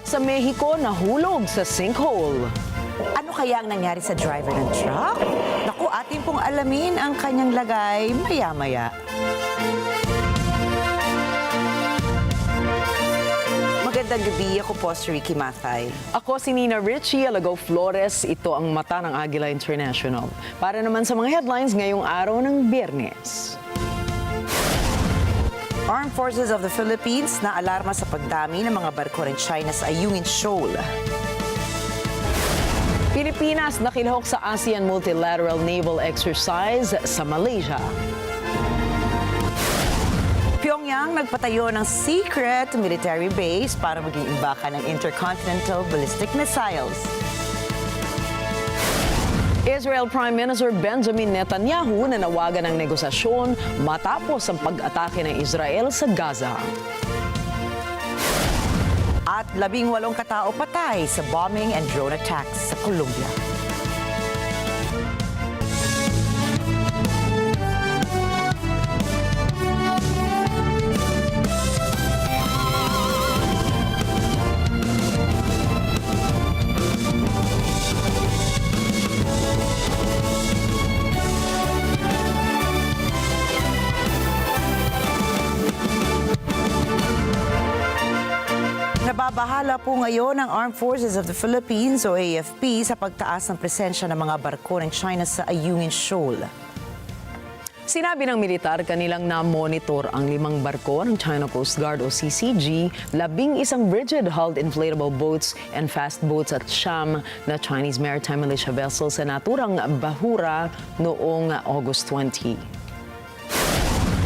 Sa Mexico, nahulog sa sinkhole. Ano kaya ang nangyari sa driver ng truck? Naku, atin pong alamin ang kanyang lagay maya-maya. Magandang gabi, ako po si Ricky Mathay. Ako si Nina Richie Alago Flores. Ito ang mata ng Agila International. Para naman sa mga headlines ngayong araw ng Biyernes. Armed Forces of the Philippines na alarma sa pagdami ng mga barko ng China sa Ayungin, Shoal. Pilipinas nakilahok sa ASEAN Multilateral Naval Exercise sa Malaysia. Pyongyang nagpatayo ng secret military base para maging imbakan ng intercontinental ballistic missiles. Israel Prime Minister Benjamin Netanyahu nanawagan ng negosasyon matapos ang pag-atake ng Israel sa Gaza. At 18 katao patay sa bombing and drone attacks sa Colombia. Nababahala po ngayon ang Armed Forces of the Philippines o AFP sa pagtaas ng presensya ng mga barko ng China sa Ayungin Shoal. Sinabi ng militar kanilang na-monitor ang 5 barko ng China Coast Guard o CCG, 11 rigid-hulled inflatable boats and fast boats at siyam na Chinese Maritime Militia vessels sa naturang bahura noong August 20.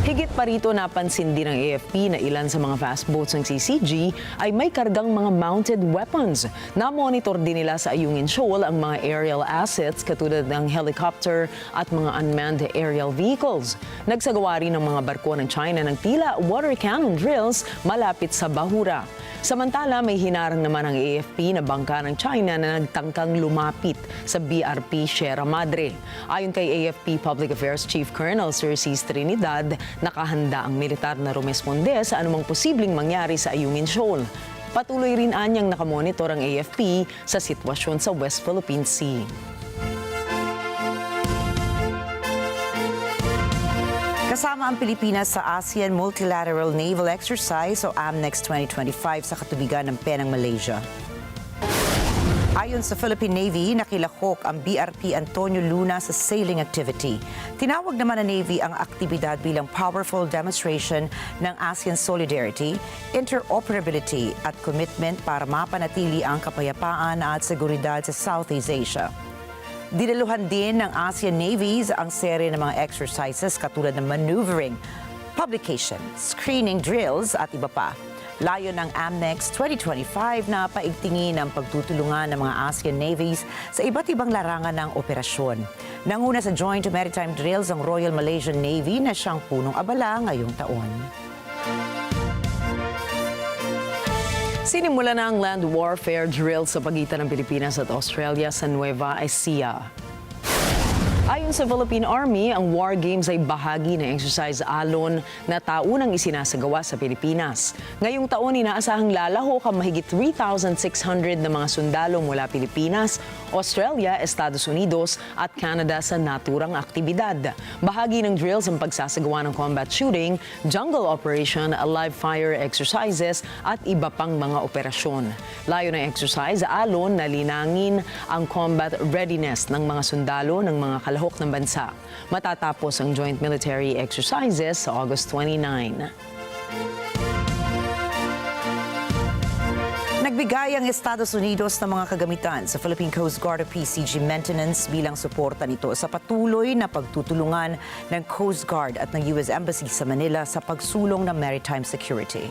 Higit pa rito, napansin din ng AFP na ilan sa mga fast boats ng CCG ay may kargang mga mounted weapons. Na-monitor din nila sa Ayungin Shoal ang mga aerial assets katulad ng helicopter at mga unmanned aerial vehicles. Nagsagawa rin ng mga barko ng China ng tila water cannon drills malapit sa bahura. Samantala, may hinarang naman ang AFP na bangka ng China na nagtangkang lumapit sa BRP Sierra Madre. Ayon kay AFP Public Affairs Chief Colonel Sir Cis Trinidad, nakahanda ang militar na rumesponde sa anumang posibleng mangyari sa Ayungin Shoal. Patuloy rin anyang nakamonitor ang AFP sa sitwasyon sa West Philippine Sea. Kasama ang Pilipinas sa ASEAN Multilateral Naval Exercise o AMNEX 2025 sa katubigan ng Penang, Malaysia. Ayon sa Philippine Navy, nakilahok ang BRP Antonio Luna sa sailing activity. Tinawag naman ng Navy ang aktibidad bilang powerful demonstration ng ASEAN solidarity, interoperability at commitment para mapanatili ang kapayapaan at seguridad sa Southeast Asia. Dinaluhan din ng ASEAN Navies ang serye ng mga exercises katulad ng maneuvering, publication, screening drills at iba pa. Layo ng AMNEX 2025 na paigtingin ang pagtutulungan ng mga ASEAN Navies sa iba't ibang larangan ng operasyon. Nanguna sa Joint Maritime Drills ang Royal Malaysian Navy na siyang punong abala ngayong taon. Sinimula na ang land warfare drill sa pagitan ng Pilipinas at Australia sa Nueva Ecija. Ayon sa Philippine Army, ang war games ay bahagi ng exercise alon na taunang isinasagawa sa Pilipinas. Ngayong taon, inaasahang lalahok ang mahigit 3,600 na mga sundalo mula Pilipinas, Australia, Estados Unidos at Canada sa naturang aktibidad. Bahagi ng drills ang pagsasagawa ng combat shooting, jungle operation, live fire exercises at iba pang mga operasyon. Layo ng exercise alon na linangin ang combat readiness ng mga sundalo ng mga kalahok ng bansa. Matatapos ang joint military exercises sa August 29. Nagbigay ang Estados Unidos ng mga kagamitan sa Philippine Coast Guard o PCG maintenance bilang suporta nito sa patuloy na pagtutulungan ng Coast Guard at ng US Embassy sa Manila sa pagsulong ng maritime security.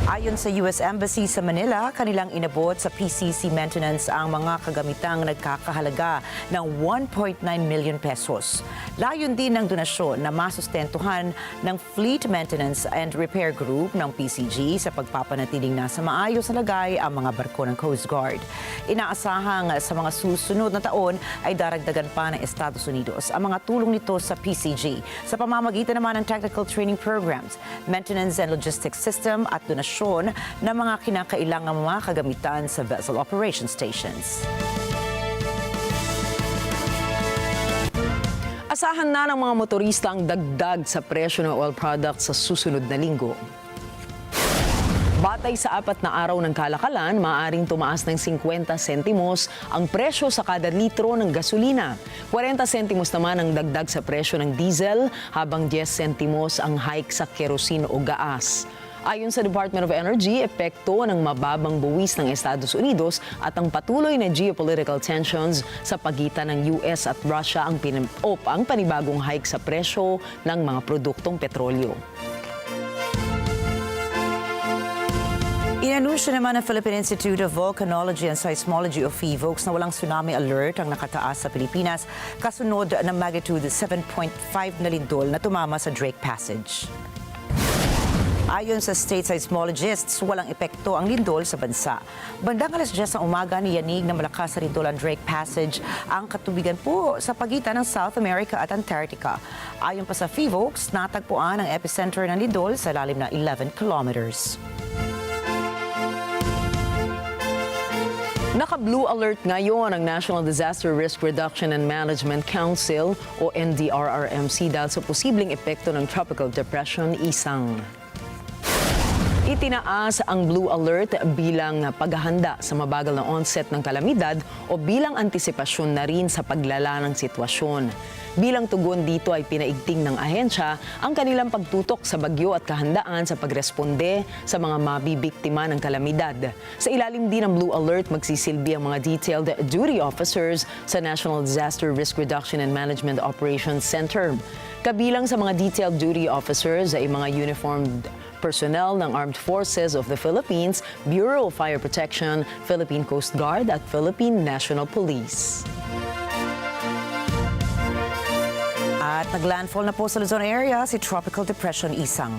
Ayon sa US Embassy sa Manila, kanilang inabot sa PCC maintenance ang mga kagamitang nagkakahalaga ng 1.9 million pesos. Layon din ng donasyon na masustentuhan ng Fleet Maintenance and Repair Group ng PCG sa pagpapanatiling nasa maayos na lagay ang mga barko ng Coast Guard. Inaasahang sa mga susunod na taon ay daragdagan pa ng Estados Unidos ang mga tulong nito sa PCG sa pamamagitan naman ng technical training programs, maintenance and logistics system at donasyon ng mga kinakailangang mga kagamitan sa vessel operation stations. Asahan na ng mga motorista ang dagdag sa presyo ng oil products sa susunod na linggo. Batay sa 4 na araw ng kalakalan, maaaring tumaas ng 50 sentimos ang presyo sa kada litro ng gasolina. 40 sentimos naman ang dagdag sa presyo ng diesel, habang 10 sentimos ang hike sa kerosene o gaas. Ayon sa Department of Energy, epekto ng mababang buwis ng Estados Unidos at ang patuloy na geopolitical tensions sa pagitan ng US at Russia ang panibagong hike sa presyo ng mga produktong petrolyo. Inanunsyo naman ng Philippine Institute of Volcanology and Seismology o PHIVOLCS na walang tsunami alert ang nakataas sa Pilipinas kasunod ng magnitude 7.5 na lindol na tumama sa Drake Passage. Ayon sa state seismologists, walang epekto ang lindol sa bansa. Bandang alas 10 ng umaga, niyanig na malakas sa lindol ang Drake Passage ang katubigan po sa pagitan ng South America at Antarctica. Ayon pa sa PHIVOLCS, natagpuan ang epicenter ng lindol sa lalim na 11 kilometers. Naka-blue alert ngayon ang National Disaster Risk Reduction and Management Council o NDRRMC dahil sa posibleng epekto ng Tropical Depression ISANG. Itinaas ang blue alert bilang paghahanda sa mabagal na onset ng kalamidad o bilang antisipasyon na rin sa paglala ng sitwasyon. Bilang tugon dito ay pinaigting ng ahensya ang kanilang pagtutok sa bagyo at kahandaan sa pagresponde sa mga mabibiktima ng kalamidad. Sa ilalim din ng blue alert, magsisilbi ang mga detailed duty officers sa National Disaster Risk Reduction and Management Operations Center. Kabilang sa mga detailed duty officers ay mga uniformed personnel ng Armed Forces of the Philippines, Bureau of Fire Protection, Philippine Coast Guard at Philippine National Police. At nag-landfall na po sa Luzon area si Tropical Depression Isang.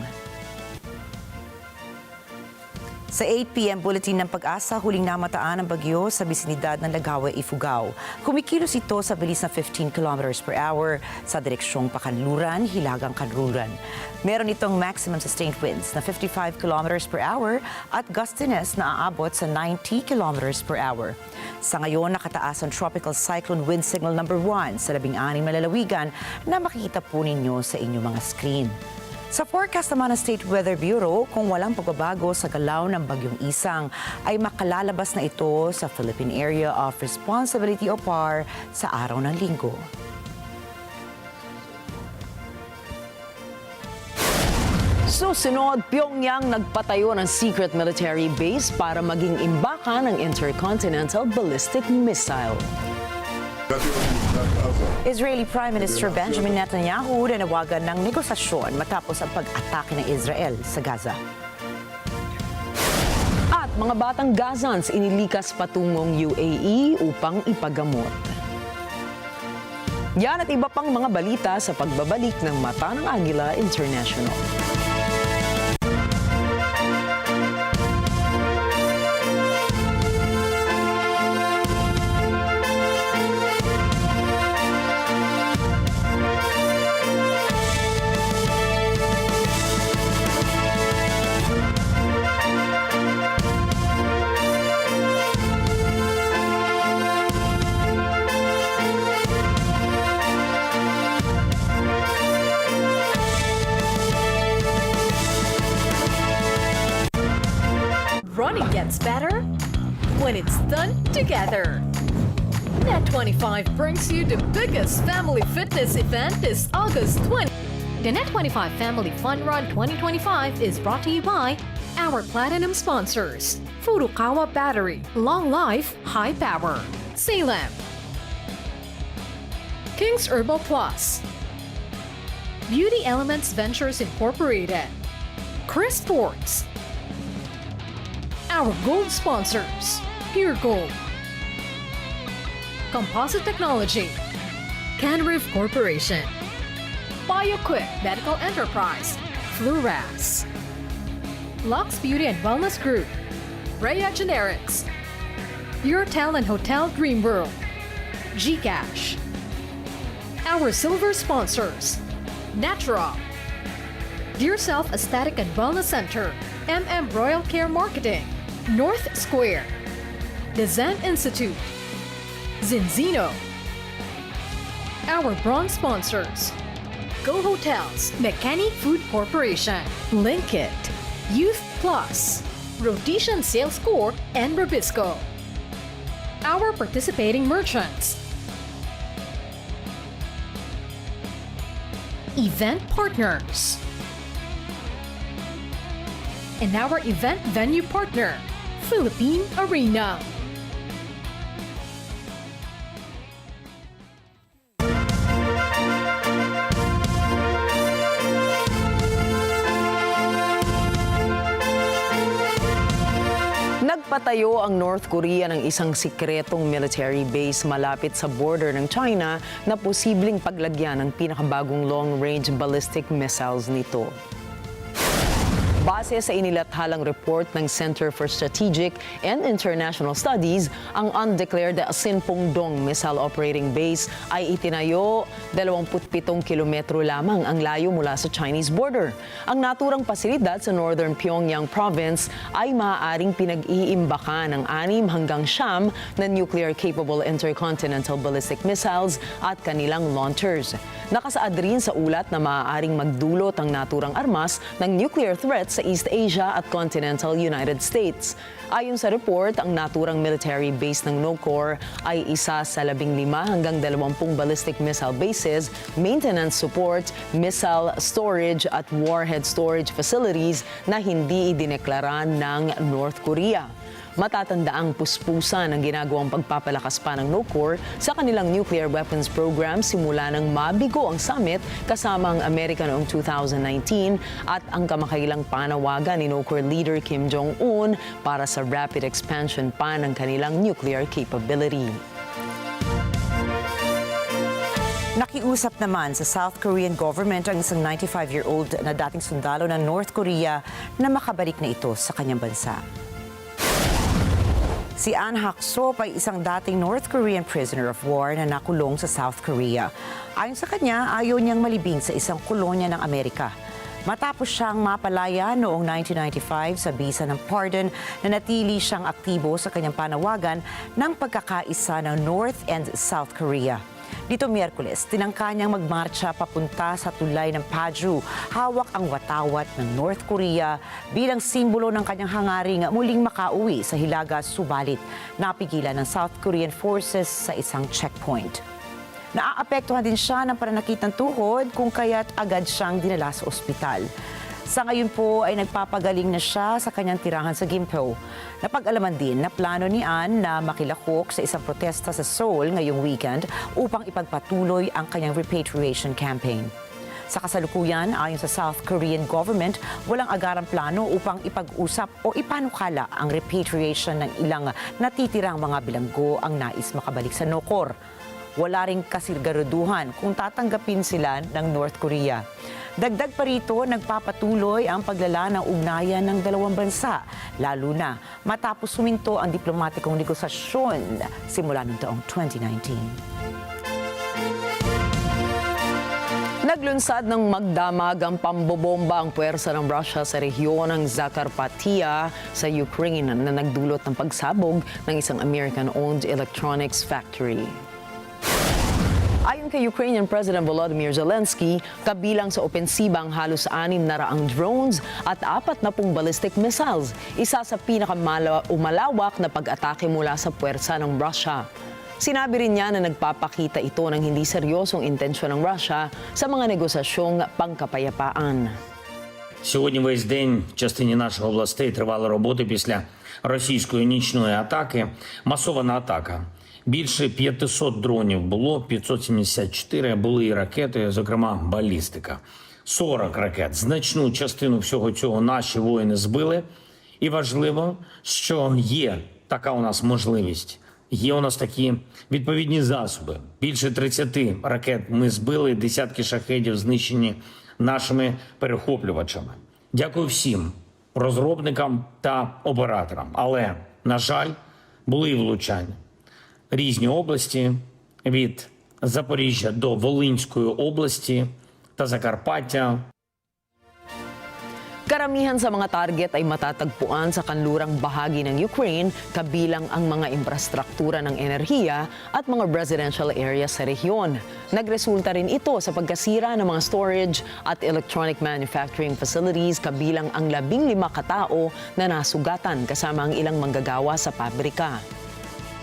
Sa 8 p.m. bulletin ng Pag-asa, huling namataan ang bagyo sa bisinidad ng Lagawe, Ifugao. Kumikilos ito sa bilis na 15 kilometers per hour sa direksyong Pakanluran, Hilagang Kanluran. Meron itong maximum sustained winds na 55 kilometers per hour at gustiness na aabot sa 90 kilometers per hour. Sa ngayon, nakataas ang Tropical Cyclone Wind Signal number 1 sa 16 malalawigan na makikita po ninyo sa inyong mga screen. Sa forecast naman ng State Weather Bureau, kung walang pagbabago sa galaw ng Bagyong Isang, ay makalalabas na ito sa Philippine Area of Responsibility o PAR sa araw ng linggo. Susunod, Pyongyang nagpatayo ng secret military base para maging imbakan ng intercontinental ballistic missile. Israeli Prime Minister Benjamin Netanyahu nanawagan ng negosasyon matapos ang pag-atake ng Israel sa Gaza. At mga batang Gazans inilikas patungong UAE upang ipagamot. Yan at iba pang mga balita sa pagbabalik ng Mata ng Agila International. Running gets better when it's done together. Net25 brings you the biggest family fitness event this August 20. The Net25 Family Fun Run 2025 is brought to you by our platinum sponsors: Furukawa Battery, Long Life, High Power, Salem, King's Herbal Plus, Beauty Elements Ventures Incorporated, Chris Sports. Our gold sponsors: Pure Gold, Composite Technology, Canroof Corporation, BioQuick Medical Enterprise, Fluras, Lux Beauty and Wellness Group, Rhea Generics, Pure and Hotel Dream World, GCash. Our silver sponsors, Natural, Dear Self Aesthetic and Wellness Center, Royal Care Marketing, North Square, The Zen Institute, Zinzino. Our bronze sponsors, Go Hotels, McKinney Food Corporation, Linkit, Youth Plus, Rotation Sales Corp, and Robisco. Our participating merchants, event partners, and our event venue partner, Philippine Arena. Nagpatayo ang North Korea ng isang sikretong military base malapit sa border ng China na posibleng paglagyan ng pinakabagong long-range ballistic missiles nito. Base sa inilathalang report ng Center for Strategic and International Studies, ang undeclared Sinpongdong Missile Operating Base ay itinayo 27 kilometro lamang ang layo mula sa Chinese border. Ang naturang pasilidad sa Northern Pyongyang Province ay maaaring pinag-iimbakan ng 6 hanggang 9 na nuclear-capable intercontinental ballistic missiles at kanilang launchers. Nakasaad rin sa ulat na maaaring magdulot ang naturang armas ng nuclear threats sa East Asia at continental United States. Ayon sa report, ang naturang military base ng NOKOR ay isa sa 15 hanggang 20 ballistic missile bases, maintenance support, missile storage at warhead storage facilities na hindi idineklara ng North Korea. Matatandaang puspusan ang ginagawang pagpapalakas pa ng NOKOR sa kanilang nuclear weapons program simula nang mabigo ang summit kasama ang Amerika noong 2019 at ang kamakailang panawagan ni NOKOR leader Kim Jong-un para sa rapid expansion pa ng kanilang nuclear capability. Nakiusap naman sa South Korean government ang isang 95-year-old na dating sundalo ng North Korea na makabalik na ito sa kanyang bansa. Si An Hak-sop ay isang dating North Korean prisoner of war na nakulong sa South Korea. Ayon sa kanya, ayaw niyang malibing sa isang kolonya ng Amerika. Matapos siyang mapalaya noong 1995 sa bisa ng pardon, na natili siyang aktibo sa kanyang panawagan ng pagkakaisa ng North and South Korea. Dito Miyerkules, tinangka niyang magmarcha papunta sa tulay ng Paju. Hawak ang watawat ng North Korea bilang simbolo ng kanyang hangaring muling makauwi sa Hilaga, subalit napigilan ng South Korean forces sa isang checkpoint. Naaapektuhan din siya ng pananakit ng tuhod kung kaya't agad siyang dinala sa ospital. Sa ngayon po ay nagpapagaling na siya sa kanyang tirahan sa Gimpo. Napag-alaman din na plano ni Ann na makilahok sa isang protesta sa Shoal ngayong weekend upang ipagpatuloy ang kanyang repatriation campaign. Sa kasalukuyan, ayon sa South Korean government, walang agarang plano upang ipag-usap o ipanukala ang repatriation ng ilang natitirang mga bilanggo ang nais makabalik sa NOKOR. Wala ring kasiguraduhan kung tatanggapin sila ng North Korea. Dagdag pa rito, nagpapatuloy ang paglala ng ugnayan ng dalawang bansa, lalo na matapos suminto ang diplomatikong negosasyon simula noong taong 2019. Naglunsad ng magdamag ang pambobomba ang puwersa ng Russia sa rehiyon ng Zakarpattia sa Ukraine na nagdulot ng pagsabog ng isang American-owned electronics factory. Ayon kay Ukrainian President Volodymyr Zelensky, kabilang sa opensiba ang halos 600 drones at 40 ballistic missiles, isa sa pinakamalawak na pag-atake mula sa puwersa ng Russia. Sinabi rin niya na nagpapakita ito ng hindi seryosong intensyon ng Russia sa mga negosasyong pangkapayapaan. Сьогодні весь день в частині наших областей тривали роботи після російської нічної атаки. Масована атака. Більше 500 дронів було, 574 були і ракети, зокрема балістика. 40 ракет. Значну частину всього цього наші воїни збили. І важливо, що є така у нас можливість. Є у нас такі відповідні засоби. Більше 30 ракет ми збили, десятки шахедів знищені нашими перехоплювачами. Дякую всім розробникам та операторам. Але, на жаль, були і влучання. Різні області від Запоріжжя до Волинської області та Закарпаття. Karamihan sa mga target ay matatagpuan sa kanlurang bahagi ng Ukraine, kabilang ang mga infrastruktura ng enerhiya at mga residential areas sa rehiyon. Nagresulta rin ito sa pagkasira ng mga storage at electronic manufacturing facilities, kabilang ang 15 katao na nasugatan kasama ang ilang manggagawa sa pabrika.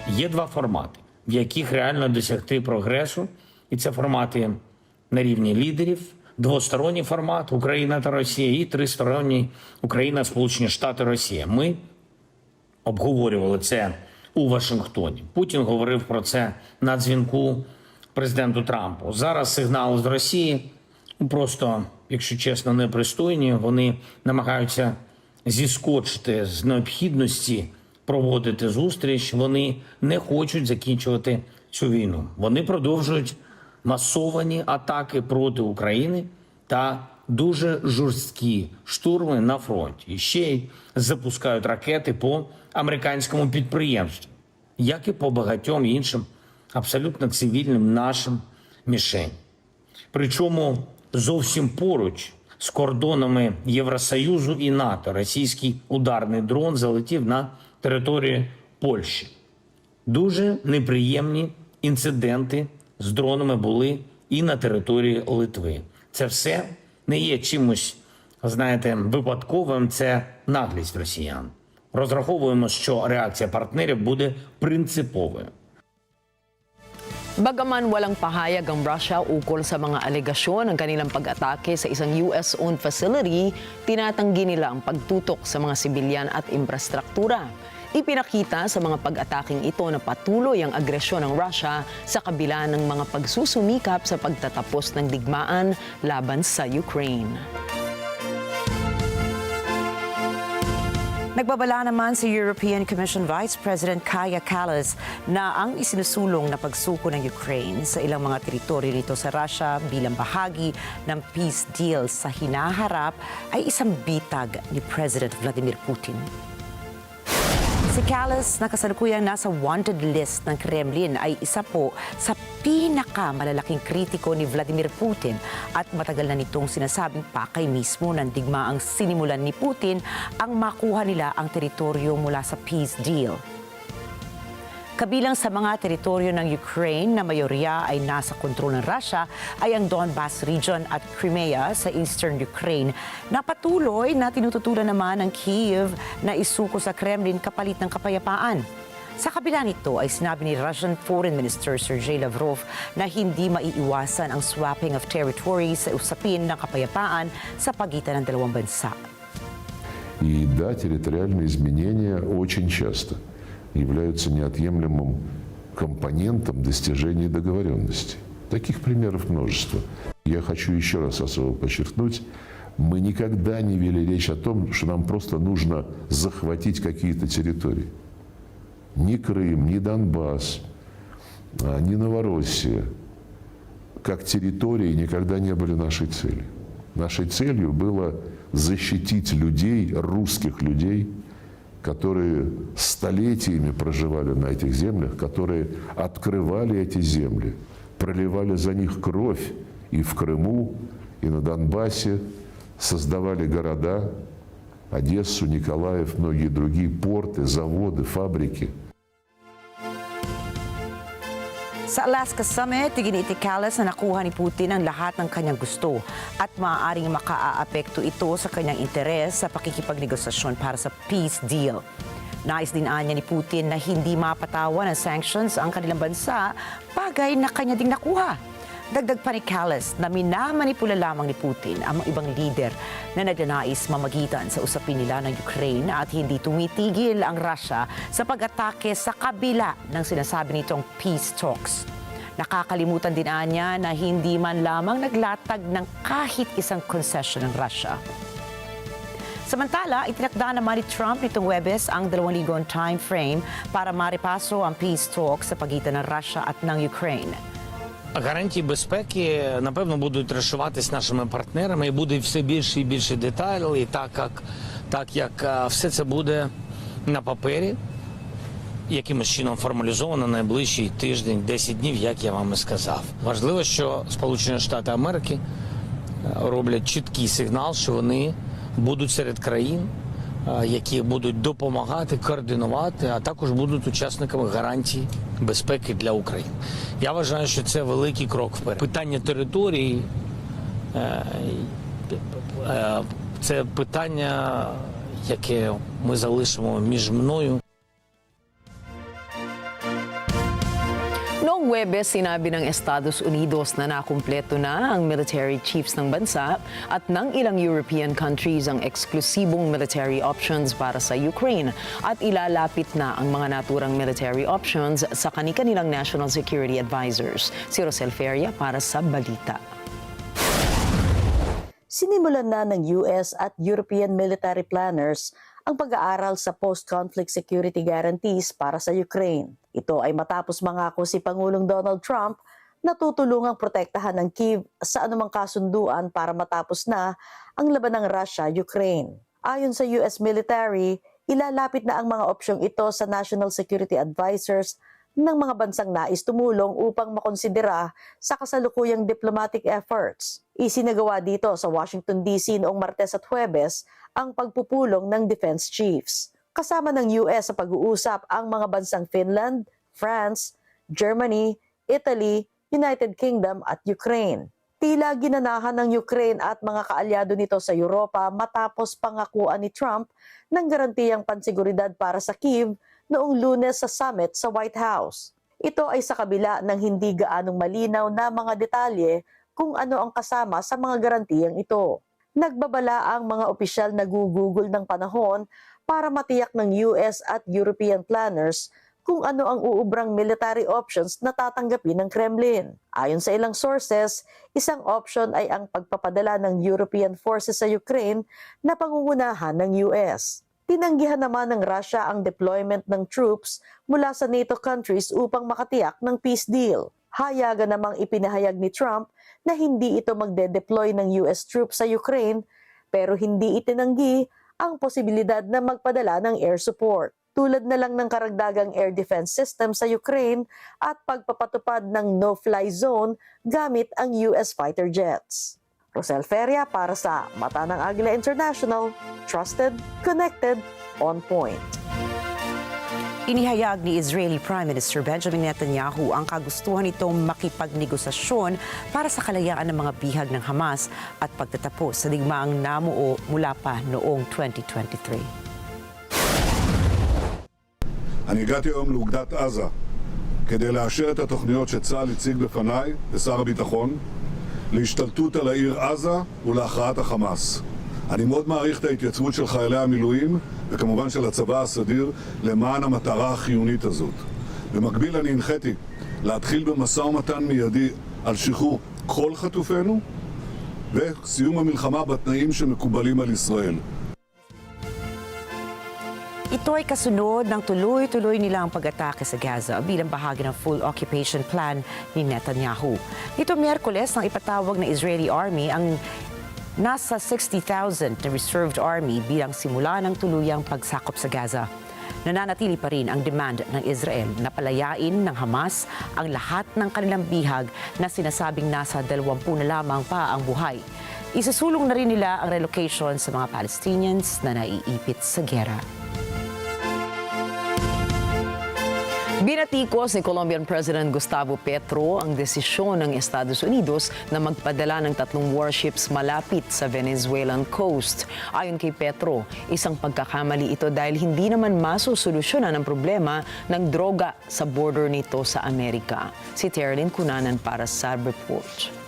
Є два формати, в яких реально досягти прогресу. І це формати на рівні лідерів, двосторонній формат Україна та Росія і тристоронній Україна, Сполучені Штати, Росія. Ми обговорювали це у Вашингтоні. Путін говорив про це на дзвінку президенту Трампу. Зараз сигнали з Росії просто, якщо чесно, непристойні. Вони намагаються зіскочити з необхідності проводити зустріч. Вони не хочуть закінчувати цю війну. Вони продовжують масовані атаки проти України та дуже жорсткі штурми на фронті. І ще й запускають ракети по американському підприємству, як і по багатьом іншим абсолютно цивільним нашим мішень. Причому зовсім поруч з кордонами Євросоюзу і НАТО російський ударний дрон залетів на територію Польщі. Дуже неприємні інциденти з дронами були і на території Литви. Це все не є чимось, знаєте, випадковим, це наглість росіян. Розраховуємо, що реакція партнерів буде принциповою. Bagaman walang pahayag ang Russia ukol sa mga alegasyon ng kanilang pag-atake sa isang US-owned facility, tinatanggi nila ang pagtutok sa mga sibilyan at infrastruktura. Ipinakita sa mga pag-ataking ito na patuloy ang agresyon ng Russia sa kabila ng mga pagsusumikap sa pagtatapos ng digmaan laban sa Ukraine. Nagbabala naman si European Commission Vice President Kaja Kallas na ang isinusulong na pagsuko ng Ukraine sa ilang mga teritoryo rito sa Russia bilang bahagi ng peace deal sa hinaharap ay isang bitag ni President Vladimir Putin. Si Kallas na kasalukuyang nasa wanted list ng Kremlin ay isa po sa pinakamalalaking kritiko ni Vladimir Putin at matagal na nitong sinasabing pakay mismo ng digmaang sinimulan ni Putin ang makuha nila ang teritoryo mula sa peace deal. Kabilang sa mga teritoryo ng Ukraine na mayorya ay nasa kontrol ng Russia ay ang Donbas region at Crimea sa eastern Ukraine na patuloy na tinututulan naman ng Kyiv na isuko sa Kremlin kapalit ng kapayapaan. Sa kabila nito ay sinabi ni Russian Foreign Minister Sergei Lavrov na hindi maiiwasan ang swapping of territory sa usapin ng kapayapaan sa pagitan ng dalawang bansa. И да, территориальные изменения очень часто являются неотъемлемым компонентом достижения договоренности. Таких примеров множество. Я хочу еще раз особо подчеркнуть, мы никогда не вели речь о том, что нам просто нужно захватить какие-то территории. Ни Крым, ни Донбасс, ни Новороссия, как территории, никогда не были нашей целью. Нашей целью было защитить людей, русских людей, которые столетиями проживали на этих землях, которые открывали эти земли, проливали за них кровь и в Крыму, и на Донбассе, создавали города, Одессу, Николаев, многие другие порты, заводы, фабрики. Sa Alaska Summit, iginiti Kallas na nakuha ni Putin ang lahat ng kanyang gusto at maaaring makaaapekto ito sa kanyang interes sa pakikipagnegosasyon para sa peace deal. Nais din anya ni Putin na hindi mapatawan ng sanctions ang kanilang bansa, bagay na kanya ding nakuha. Dagdag pa ni Kallas na minamanipula lamang ni Putin ang mga ibang lider na nagnanais mamagitan sa usapin nila ng Ukraine at hindi tumitigil ang Russia sa pag-atake sa kabila ng sinasabi nitong peace talks. Nakakalimutan din anya na hindi man lamang naglatag ng kahit isang concession ng Russia. Samantala, itinakda naman ni Trump nitong Huwebes ang 2 linggon time frame para maripaso ang peace talks sa pagitan ng Russia at ng Ukraine. Гарантії безпеки, напевно, будуть розшиватись нашими партнерами і буде все більше і більше деталей, так як все це буде на папері. якимось чином формалізовано найближчий тиждень, 10 днів, як я вам і сказав. Важливо, що Сполучені Штати Америки роблять чіткий сигнал, що вони будуть серед країн, які будуть допомагати, координувати, а також будуть учасниками гарантій безпеки для України. Я вважаю, що це великий крок вперед. Питання території – це питання, яке ми залишимо між мною. Noong Huwebes, sinabi ng Estados Unidos na nakumpleto na ang military chiefs ng bansa at ng ilang European countries ang eksklusibong military options para sa Ukraine at ilalapit na ang mga naturang military options sa kani-kanilang national security advisors. Si Rosel Feria para sa Balita. Sinimulan na ng US at European military planners ang pag-aaral sa post-conflict security guarantees para sa Ukraine. Ito ay matapos mangako si Pangulong Donald Trump na tutulungang protektahan ng Kyiv sa anumang kasunduan para matapos na ang laban ng Russia-Ukraine. Ayon sa US military, ilalapit na ang mga opsyong ito sa national security advisors ng mga bansang nais tumulong upang makonsidera sa kasalukuyang diplomatic efforts. Isinagawa dito sa Washington DC noong Martes at Huwebes ang pagpupulong ng defense chiefs. Kasama ng US sa pag-uusap ang mga bansang Finland, France, Germany, Italy, United Kingdom at Ukraine. Tila ginanahan ng Ukraine at mga kaalyado nito sa Europa matapos pangakuan ni Trump ng garantiyang pansiguridad para sa Kyiv noong Lunes sa summit sa White House. Ito ay sa kabila ng hindi gaanong malinaw na mga detalye kung ano ang kasama sa mga garantiyang ito. Nagbabala ang mga opisyal na gugugol ng panahon para matiyak ng US at European planners kung ano ang uubrang military options na tatanggapin ng Kremlin. Ayon sa ilang sources, isang option ay ang pagpapadala ng European forces sa Ukraine na pangungunahan ng US. Tinanggihan naman ng Russia ang deployment ng troops mula sa NATO countries upang makatiyak ng peace deal. Hayagan namang ipinahayag ni Trump na hindi ito magde-deploy ng US troops sa Ukraine pero hindi itinanggi ang posibilidad na magpadala ng air support. Tulad na lang ng karagdagang air defense system sa Ukraine at pagpapatupad ng no-fly zone gamit ang US fighter jets. Rosel Feria para sa Mata ng Agila International, trusted, connected, on point. Inihayag ni Israeli Prime Minister Benjamin Netanyahu ang kagustuhan nitong makipagnegosasyon para sa kalayaan ng mga bihag ng Hamas at pagtatapos sa digmaang namuo mula pa noong 2023. אני הגעתי היום לאוגדת עזה כדי לאשר את התוכניות שצה"ל הציג בפניי לשר הביטחון להשתלטות על העיר עזה ולהכרעת החמאס. אני מאוד מעריך את ההתייצבות של חיילי המילואים וכמובן של הצבא הסדיר למען המטרה החיונית הזאת. במקביל אני הנחיתי להתחיל במשא ומתן מיידי על שחרור כל חטופינו וסיום המלחמה בתנאים שמקובלים על ישראל. Ito ay kasunod ng tuloy-tuloy nilang pag-atake sa Gaza bilang bahagi ng full occupation plan ni Netanyahu. Nito Miyerkules nang ipatawag ng Israeli Army ang nasa 60,000 na reserved army bilang simula ng tuluyang pagsakop sa Gaza. Nananatili pa rin ang demand ng Israel na palayain ng Hamas ang lahat ng kanilang bihag na sinasabing nasa 20 na lamang pa ang buhay. Isusulong na rin nila ang relocation sa mga Palestinians na naiipit sa giyera. Binatikos ni Colombian President Gustavo Petro ang desisyon ng Estados Unidos na magpadala ng 3 warships malapit sa Venezuelan coast. Ayon kay Petro, isang pagkakamali ito dahil hindi naman masosolusyonan ang problema ng droga sa border nito sa Amerika. Si Terlyn Cunanan para sa report.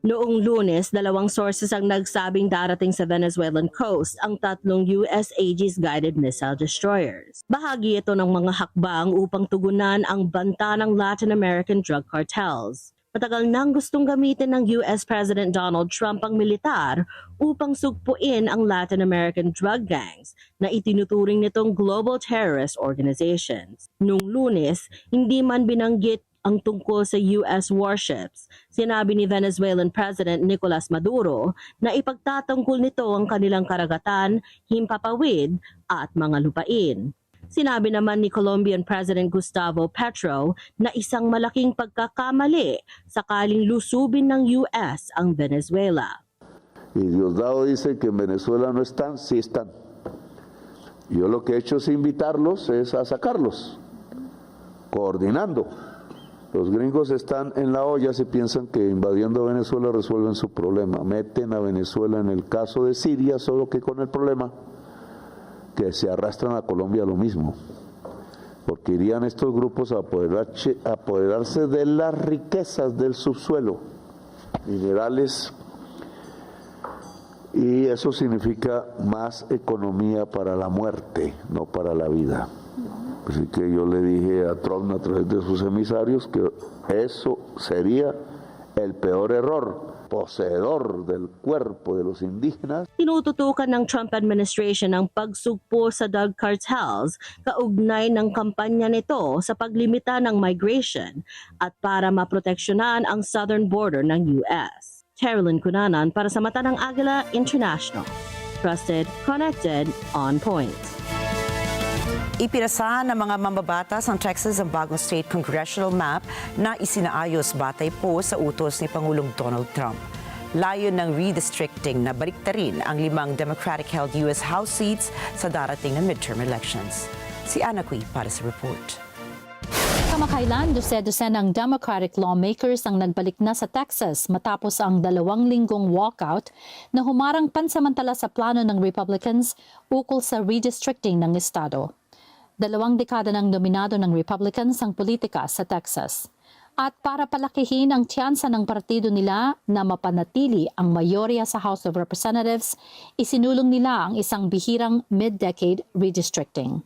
Noong Lunes, 2 sources ang nagsabing darating sa Venezuelan coast ang 3 US Aegis guided missile destroyers. Bahagi ito ng mga hakbang upang tugunan ang banta ng Latin American drug cartels. Matagal nang gustong gamitin ng US President Donald Trump ang militar upang sugpuin ang Latin American drug gangs na itinuturing nitong global terrorist organizations. Noong Lunes, hindi man binanggit ang tungkol sa US warships. Sinabi ni Venezuelan President Nicolas Maduro na ipagtatanggol nito ang kanilang karagatan, himpapawid at mga lupain. Sinabi naman ni Colombian President Gustavo Petro na isang malaking pagkakamali sakaling lusubin ng US ang Venezuela. Y Diosdado dice que en Venezuela no están, sí están. Yo lo que he hecho es invitarlos, es a sacarlos, coordinando. Los gringos están en la olla si piensan que invadiendo Venezuela resuelven su problema. Meten a Venezuela en el caso de Siria, solo que con el problema que se arrastran a Colombia lo mismo. Porque irían estos grupos a apoderarse de las riquezas del subsuelo, minerales, y eso significa más economía para la muerte, no para la vida. Así que yo le dije a Trump a través de sus emisarios que eso sería el peor error, poseedor del cuerpo de los indígenas. Tinututukan ng Trump administration ang pagsugpo sa drug cartels kaugnay ng kampanya nito sa paglimita ng migration at para maproteksyonan ang southern border ng US. Carolyn Cunanan para sa Mata ng Agila International. Trusted, connected, on point. Ipinasa ng mga mambabatas ng Texas ang bagong state congressional map na isinaayos batay po sa utos ni Pangulong Donald Trump. Layon ng redistricting na baliktarin ang 5 Democratic-held U.S. House seats sa darating na midterm elections. Si Ana Cui para sa report. Kamakailan, dose-dose ng Democratic lawmakers ang nagbalik na sa Texas matapos ang 2 linggong walkout na humarang pansamantala sa plano ng Republicans ukol sa redistricting ng estado. 2 dekada ng dominado ng Republicans ang politika sa Texas. At para palakihin ang tiyansa ng partido nila na mapanatili ang mayorya sa House of Representatives, isinulong nila ang isang bihirang mid-decade redistricting.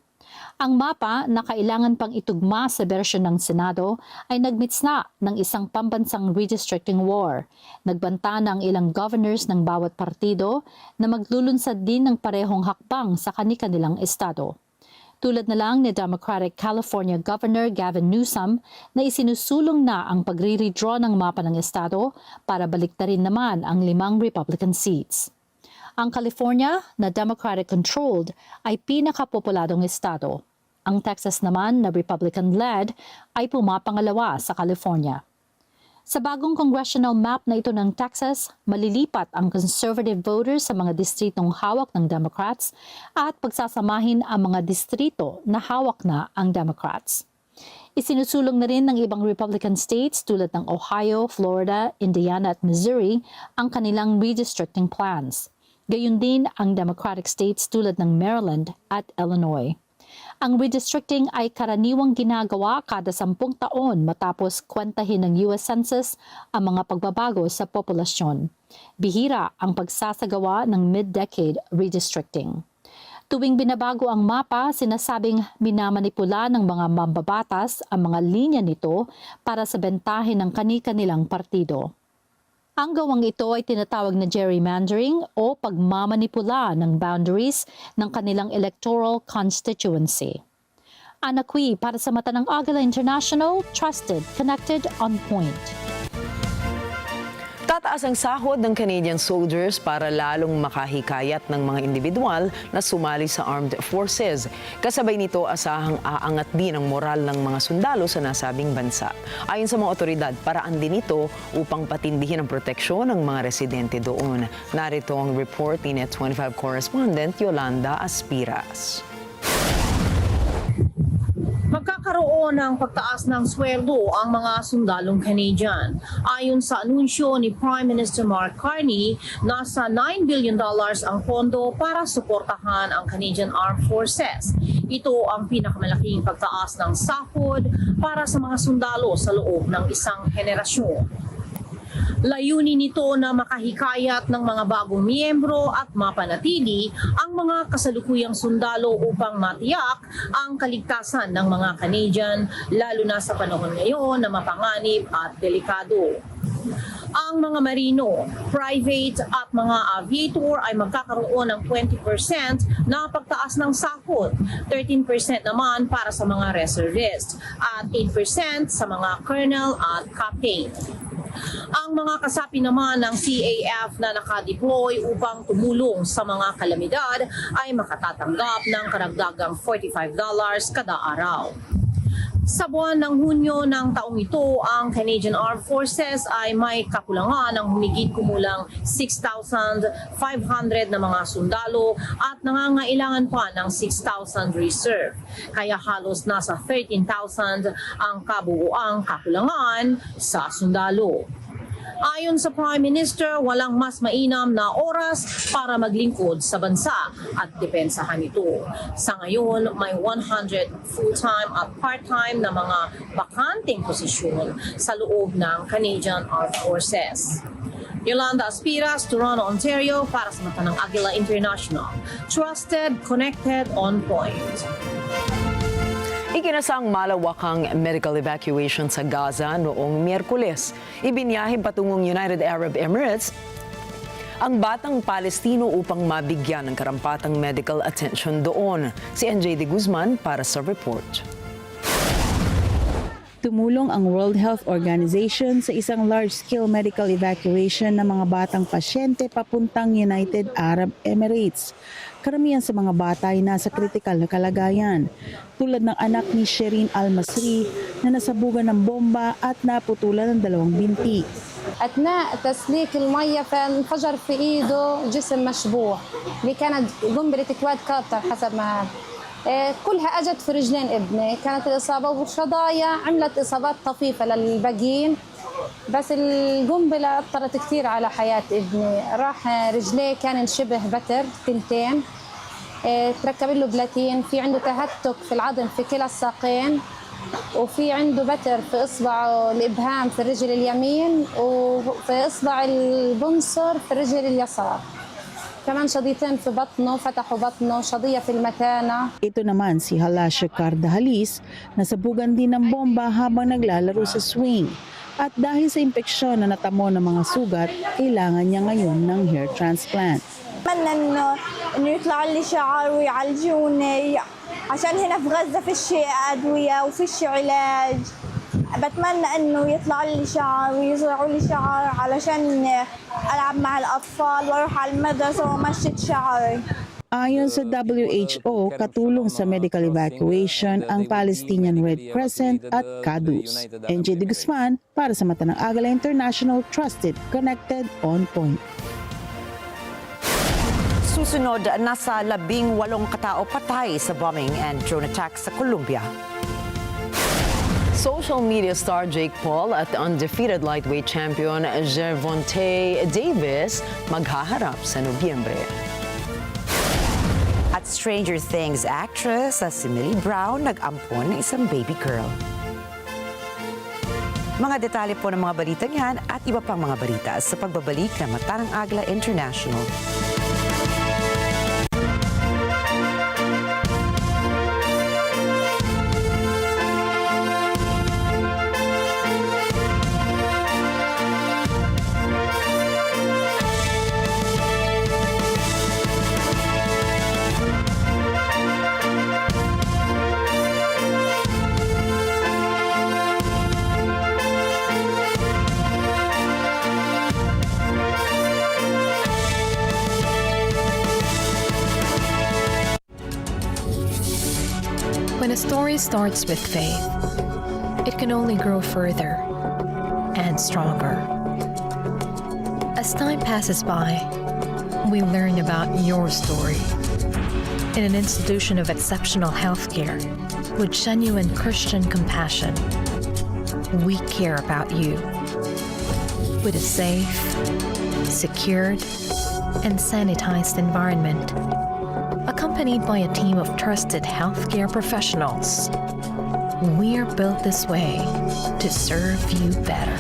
Ang mapa na kailangan pang itugma sa bersyon ng Senado ay nagmitsna ng isang pambansang redistricting war. Nagbanta ng ilang governors ng bawat partido na maglulunsad din ng parehong hakbang sa kani-kanilang estado. Tulad na lang ni Democratic California Governor Gavin Newsom na isinusulong na ang pagre-redraw ng mapa ng estado para baliktarin naman ang 5 Republican seats. Ang California na Democratic-controlled ay pinakapopuladong estado. Ang Texas naman na Republican-led ay pumapangalawa sa California. Sa bagong congressional map na ito ng Texas, malilipat ang conservative voters sa mga distritong hawak ng Democrats at pagsasamahin ang mga distrito na hawak na ang Democrats. Isinusulong na rin ng ibang Republican states tulad ng Ohio, Florida, Indiana at Missouri ang kanilang redistricting plans. Gayun din ang Democratic states tulad ng Maryland at Illinois. Ang redistricting ay karaniwang ginagawa kada 10 taon matapos kwentahin ng US Census ang mga pagbabago sa populasyon. Bihira ang pagsasagawa ng mid-decade redistricting. Tuwing binabago ang mapa, sinasabing minamanipula ng mga mambabatas ang mga linya nito para sa bentahin ng kani-kanilang partido. Ang gawang ito ay tinatawag na gerrymandering o pagmamanipula ng boundaries ng kanilang electoral constituency. Ana Cui para sa Mata ng Agila International, trusted, connected, on point. Tataas ang sahod ng Canadian soldiers para lalong makahikayat ng mga individual na sumali sa armed forces. Kasabay nito, asahang aangat din ang moral ng mga sundalo sa nasabing bansa. Ayon sa mga otoridad, paraan din ito upang patindihin ang proteksyon ng mga residente doon. Narito ang report ni Net 25 correspondent Yolanda Aspiras. Magkakaroon ng pagtaas ng sweldo ang mga sundalong Canadian. Ayon sa anunsyo ni Prime Minister Mark Carney, nasa $9 billion ang pondo para suportahan ang Canadian Armed Forces. Ito ang pinakamalaking pagtaas ng sahod para sa mga sundalo sa loob ng isang henerasyon. Layunin nito na makahikayat ng mga bagong miyembro at mapanatili ang mga kasalukuyang sundalo upang matiyak ang kaligtasan ng mga Canadian, lalo na sa panahon ngayon na mapanganib at delikado. Ang mga marino, private at mga aviator ay magkakaroon ng 20% na pagtaas ng sahod, 13% naman para sa mga reservist at 8% sa mga colonel at captain. Ang mga kasapi naman ng CAF na nakadeploy upang tumulong sa mga kalamidad ay makatatanggap ng karagdagang $45 kada araw. Sa buwan ng Hunyo ng taong ito, ang Canadian Armed Forces ay may kakulangan ng humigit kumulang 6,500 na mga sundalo at nangangailangan pa ng 6,000 reserve. Kaya halos nasa 13,000 ang kabuuang kakulangan sa sundalo. Ayon sa Prime Minister, walang mas mainam na oras para maglingkod sa bansa at depensahan ito. Sa ngayon, may 100 full-time at part-time na mga bakanting posisyon sa loob ng Canadian Armed Forces. Yolanda Aspiras, Toronto, Ontario, para sa mata ng Agila International. Trusted, connected, on point. Ikinasang malawakang medical evacuation sa Gaza noong Miyerkules. Ibinyahe patungong United Arab Emirates ang batang Palestino upang mabigyan ng karampatang medical attention doon. Si NJ De Guzman para sa report. Tumulong ang World Health Organization sa isang large-scale medical evacuation ng mga batang pasyente papuntang United Arab Emirates. Karamihan sa mga bata ay nasa kritikal na kalagayan, tulad ng anak ni Shireen Al-Masri na nasabugan ng bomba at naputulan ng 2 binti. أثناء تسليك المية فانفجر في إيده جسم مشبوح اللي كانت قنبلة كواد كارتر حسب ما كلها أجت في رجلين ابني. كانت الإصابة والشظايا عملت إصابات طفيفة للباقيين بس القنبلة أثرت كثير على حياة ابني. راح رجليه كان شبه بتر تلتين تركب له بلاتين. في عنده تهتك في العظم في كلا الساقين وفي عنده بتر في إصبعه الإبهام في الرجل اليمين وفي إصبع البنصر في الرجل اليسار. كمان شظيتين في بطنه فتحوا بطنه شظية في المثانة. Ito naman si Halasha Kardahalis, nasabugan din ng bomba habang naglalaro sa swing. At dahil sa impeksyon na natamo ng mga sugat, kailangan niya ngayon ng hair transplant. أتمنى إنه يطلع لي شعر ويعالجوني عشان هنا في غزة فيش أدوية وفيش علاج. بتمنى إنه يطلع لي شعر ويزرعوا لي شعر علشان ألعب مع الأطفال وأروح على المدرسة وأمشط شعري. Ayon sa WHO, katulong sa medical evacuation ang Palestinian Red Crescent at KADUS. NJ De Guzman para sa mata ng Agila International, trusted, connected, on point. Susunod, nasa 18 katao patay sa bombing and drone attacks sa Colombia. Social media star Jake Paul at the undefeated lightweight champion Gervonta Davis maghaharap sa Nobyembre. At Stranger Things actress si Millie Brown nag-ampon ng isang baby girl. Mga detalye po ng mga balita niyan at iba pang mga balita sa pagbabalik ng Mata ng Agila International. When a story starts with faith, it can only grow further and stronger. As time passes by, we learn about your story. In an institution of exceptional healthcare, with genuine Christian compassion, we care about you. With a safe, secured, and sanitized environment, accompanied by a team of trusted healthcare professionals, we're built this way to serve you better.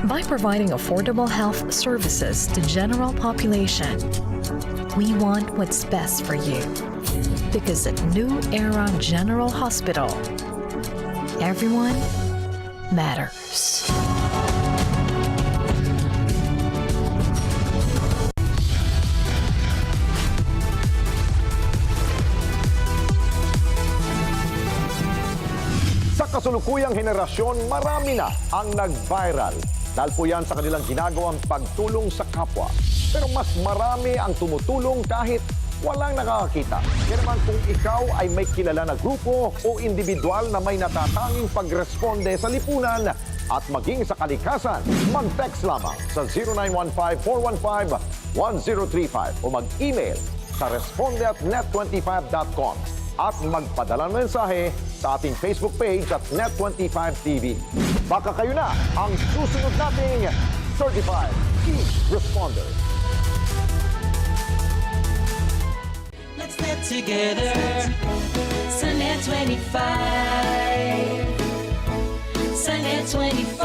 By providing affordable health services to general population, we want what's best for you. Because at New Era General Hospital, everyone matters. Sa kasulukuyang henerasyon, marami na ang nag-viral. Dahil po yan sa kanilang ginagawang pagtulong sa kapwa. Pero mas marami ang tumutulong kahit walang nakakakita. Kaya naman kung ikaw ay may kilala na grupo o individual na may natatanging pagresponde sa lipunan at maging sa kalikasan, mag-text lamang sa 0915-415-1035 o mag-email sa responde@net25.com at magpadala ng mensahe sa ating Facebook page at Net25TV. Baka kayo na ang susunod nating Certified Key Responder. Let's net together sa Net25. Sa Net25.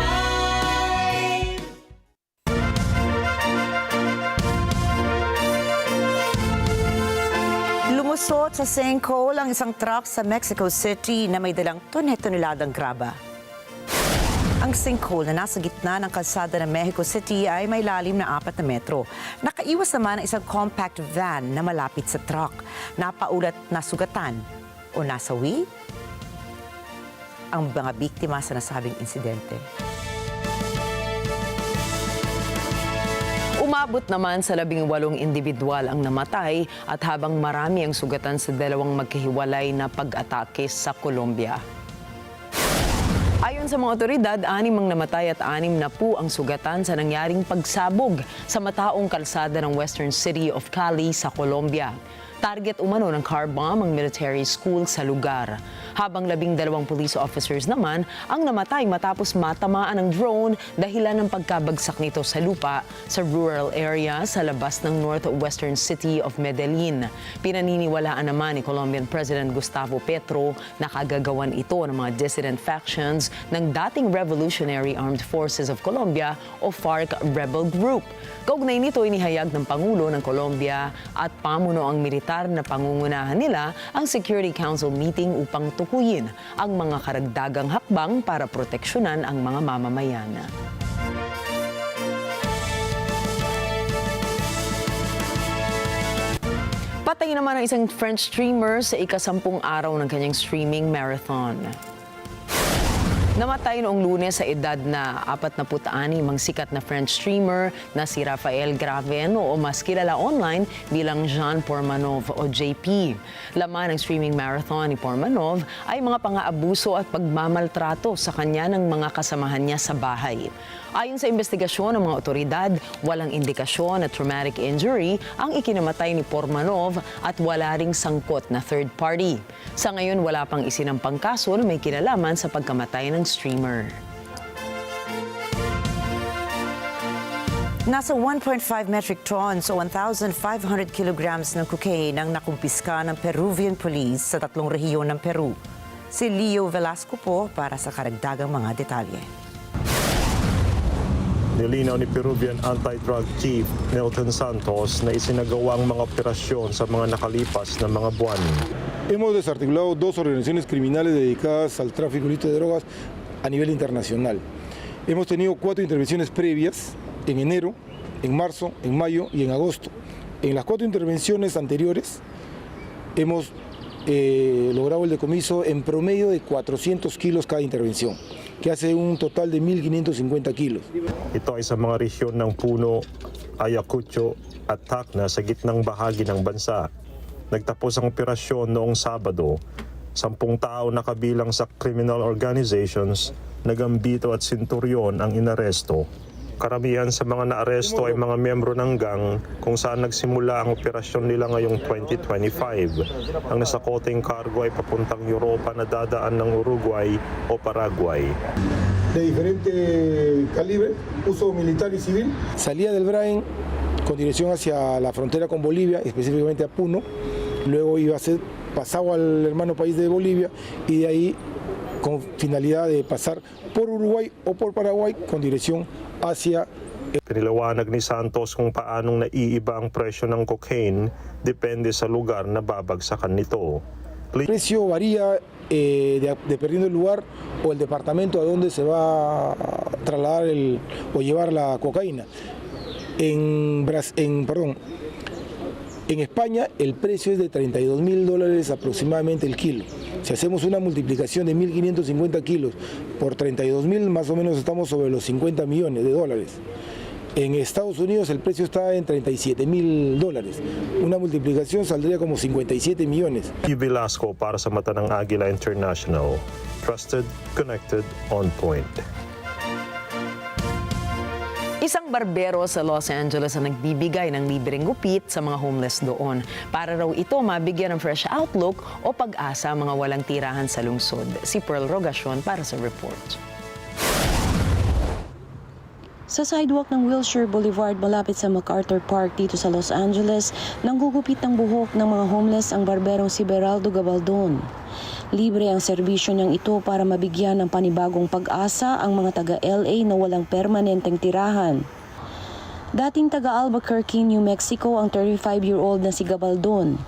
Lumusot sa sinkhole ang isang truck sa Mexico City na may dalang tonelalang graba. Ang sinkhole na nasa gitna ng kalsada ng Mexico City ay may lalim na 4 na metro. Nakaiwas naman ang isang compact van na malapit sa truck. Napaulat na sugatan o nasawi ang mga biktima sa nasabing insidente. Umabot naman sa 18 individual ang namatay at habang marami ang sugatan sa dalawang magkahiwalay na pag-atake sa Colombia. Ayon sa mga otoridad, 6 ang namatay at 6 na po ang sugatan sa nangyaring pagsabog sa mataong kalsada ng Western City of Cali sa Colombia. Target umano ng car bomb ang military school sa lugar. Habang 12 police officers naman ang namatay matapos matamaan ng drone dahilan ng pagkabagsak nito sa lupa sa rural area sa labas ng northwestern city of Medellin. Pinaniniwalaan naman ni Colombian President Gustavo Petro na kagagawan ito ng mga dissident factions ng dating Revolutionary Armed Forces of Colombia o FARC rebel group. Kaugnay nito inihayag ng Pangulo ng Colombia at pamuno ang militar na pangungunahan nila ang Security Council meeting upang tukuyin ang mga karagdagang hakbang para proteksyonan ang mga mamamayan. Patay naman ang isang French streamer sa ika-10 araw ng kanyang streaming marathon. Namatay noong Lunes sa edad na 46 ang sikat na French streamer na si Rafael Graven o mas kilala online bilang Jean Pormanov o JP. Laman ng streaming marathon ni Pormanov ay mga pang-aabuso at pagmamaltrato sa kanya ng mga kasamahan niya sa bahay. Ayon sa investigasyon ng mga otoridad, walang indikasyon na traumatic injury ang ikinamatay ni Pormanov at wala ring sangkot na third party. Sa ngayon, wala pang isinampang kaso na may kinalaman sa pagkamatay ng streamer. Nasa 1.5 metric tons o 1,500 kilograms ng cocaine ang nakumpiska ng Peruvian police sa 3 rehiyon ng Peru. Si Leo Velasco po para sa karagdagang mga detalye. Nilinaw ni Peruvian Anti-Drug Chief Nelton Santos na isinagawang mga operasyon sa mga nakalipas na mga buwan. Hemos desarticulado 2 organizaciones criminales dedicadas al tráfico ilícito de drogas a nivel internacional. Hemos tenido 4 intervenciones previas en enero, en marzo, en mayo y en agosto. En las 4 intervenciones anteriores hemos logrado el decomiso en promedio de 400 kilos cada intervención, que hace un total de 1,550 kilos. Ito ay sa mga rehiyon ng Puno, Ayacucho at Tacna sa gitnang bahagi ng bansa. Nagtapos ang operasyon noong Sabado. 10 tao na kabilang sa criminal organizations, nagambito at senturyon ang inaresto. Karamihan sa mga naaresto ay mga miyembro ng gang kung saan nagsimula ang operasyon nila ngayong 2025. Ang nasakoteng cargo ay papuntang Europa na dadaan ng Uruguay o Paraguay. De diferente calibre, uso militar y civil. Salía del Brain con dirección hacia la frontera con Bolivia, específicamente a Puno. Luego iba a ser pasado al hermano país de Bolivia y de ahí con finalidad de pasar por Uruguay o por Paraguay con dirección hacia. Piniliwanag ni Santos kung paanong naiiba ang presyo ng cocaine depende sa lugar na babagsakan nito. El precio varía dependiendo del lugar o el departamento a donde se va a trasladar o llevar la cocaína. En España el precio es de $32,000 aproximadamente el kilo. Si hacemos una multiplicación de 1.550 kilos por 32.000, más o menos estamos sobre los 50 millones de dólares. En Estados Unidos el precio está en $37,000. Una multiplicación saldría como 57 millones. Velasco para sa mata ng Agila International. Trusted, connected, on point. Isang barbero sa Los Angeles ang nagbibigay ng libreng gupit sa mga homeless doon. Para raw ito mabigyan ng fresh outlook o pag-asa mga walang tirahan sa lungsod. Si Pearl Rogacion para sa report. Sa sidewalk ng Wilshire Boulevard malapit sa MacArthur Park dito sa Los Angeles, nanggugupit ng buhok ng mga homeless ang barberong si Beraldo Gabaldon. Libre ang serbisyo niyang ito para mabigyan ng panibagong pag-asa ang mga taga-LA na walang permanenteng tirahan. Dating taga-Albuquerque, New Mexico ang 35-year-old na si Gabaldon.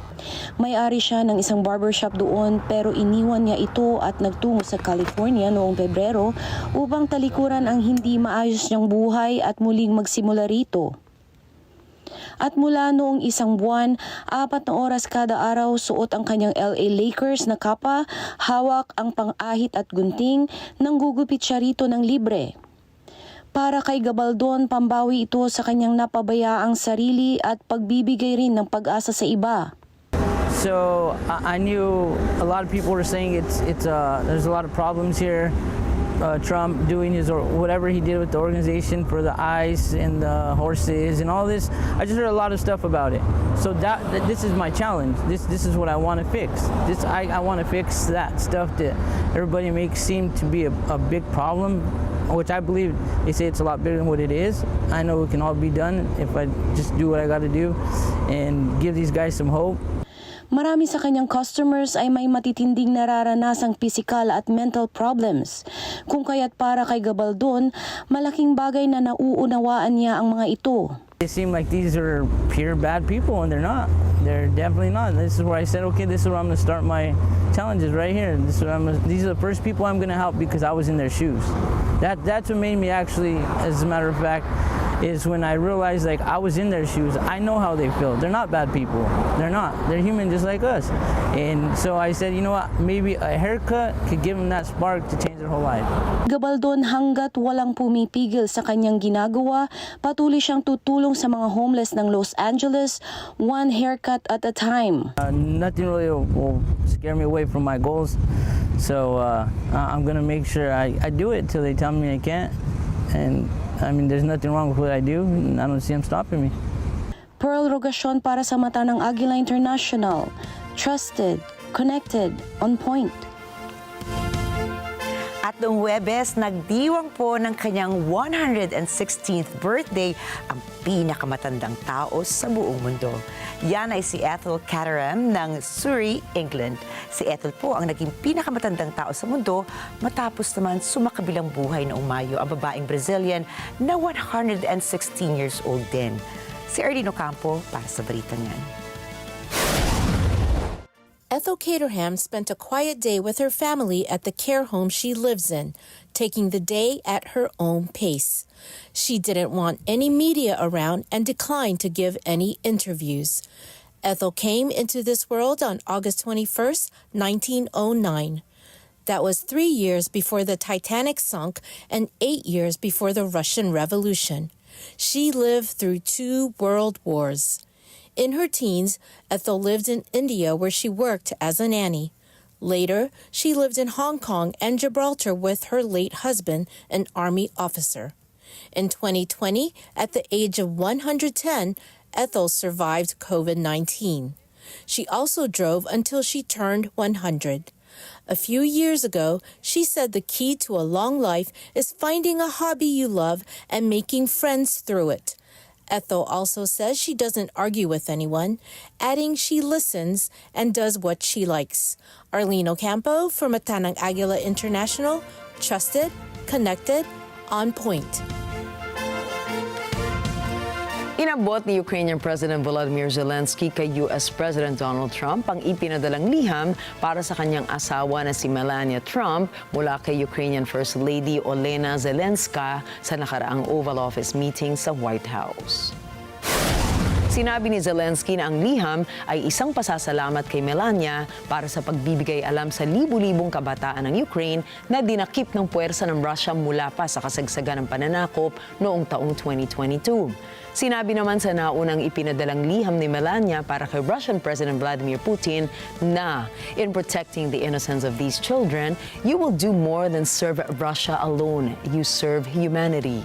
May-ari siya ng isang barbershop doon pero iniwan niya ito at nagtungo sa California noong Pebrero upang talikuran ang hindi maayos niyang buhay at muling magsimula rito. At mula noong isang buwan, 4 na oras kada araw suot ang kanyang LA Lakers na kapa, hawak ang pang-ahit at gunting, nanggugupit siya rito ng libre. Para kay Gabaldon, pambawi ito sa kanyang napabayaang sarili at pagbibigay rin ng pag-asa sa iba. So I knew a lot of people were saying there's a lot of problems here. Trump doing his or whatever he did with the organization for the ICE and the horses and all this. I just heard a lot of stuff about it. So this is my challenge. This is what I want to fix. I want to fix that stuff that everybody makes seem to be a big problem, which I believe they say it's a lot bigger than what it is. I know it can all be done if I just do what I got to do and give these guys some hope. Marami sa kanyang customers ay may matitinding nararanasang physical at mental problems. Kung kaya't para kay Gabaldon, malaking bagay na nauunawaan niya ang mga ito. They seem like these are pure bad people and they're not. They're definitely not. This is where I said, okay, this is where I'm going to start my challenges right here. These are the first people I'm going to help because I was in their shoes. That's what made me actually, as a matter of fact, is when I realized like I was in their shoes. I know how they feel. They're not bad people. They're not. They're human just like us. And so I said, you know what, maybe a haircut could give them that spark to change their whole life. Gabaldon hanggat walang pumipigil sa kanyang ginagawa, patuloy siyang tutulong sa mga homeless ng Los Angeles, one haircut at a time. Nothing really will scare me away from my goals. So I'm gonna make sure I do it till they tell me I can't. And I mean, there's nothing wrong with what I do, and I don't see them stopping me. Pearl Rogacion para sa mata ng Agila International. Trusted, connected, on point. At noong Huwebes, nagdiwang po ng kanyang 116th birthday ang pinakamatandang tao sa buong mundo. Yan ay si Ethel Caterham ng Surrey, England. Si Ethel po ang naging pinakamatandang tao sa mundo matapos naman sumakabilang buhay noong Mayo ang babaeng Brazilian na 116 years old din. Si Erdino Campo para sa balita niyan. Ethel Caterham spent a quiet day with her family at the care home she lives in, taking the day at her own pace. She didn't want any media around and declined to give any interviews. Ethel came into this world on August 21st, 1909. That was 3 years before the Titanic sunk and 8 years before the Russian Revolution. She lived through 2 world wars. In her teens, Ethel lived in India where she worked as a nanny. Later, she lived in Hong Kong and Gibraltar with her late husband, an army officer. In 2020, at the age of 110, Ethel survived COVID-19. She also drove until she turned 100. A few years ago, she said the key to a long life is finding a hobby you love and making friends through it. Ethel also says she doesn't argue with anyone, adding she listens and does what she likes. Arlene Ocampo for Matanang Agila International, trusted, connected, on point. Inabot ni Ukrainian President Volodymyr Zelensky kay US President Donald Trump ang ipinadalang liham para sa kanyang asawa na si Melania Trump mula kay Ukrainian First Lady Olena Zelenska sa nakaraang Oval Office meeting sa White House. Sinabi ni Zelensky na ang liham ay isang pasasalamat kay Melania para sa pagbibigay alam sa libu-libong kabataan ng Ukraine na dinakip ng puwersa ng Russia mula pa sa kasagsagan ng pananakop noong taong 2022. Sinabi naman sa naunang ipinadalang liham ni Melania para kay Russian President Vladimir Putin na in protecting the innocence of these children, you will do more than serve Russia alone. You serve humanity.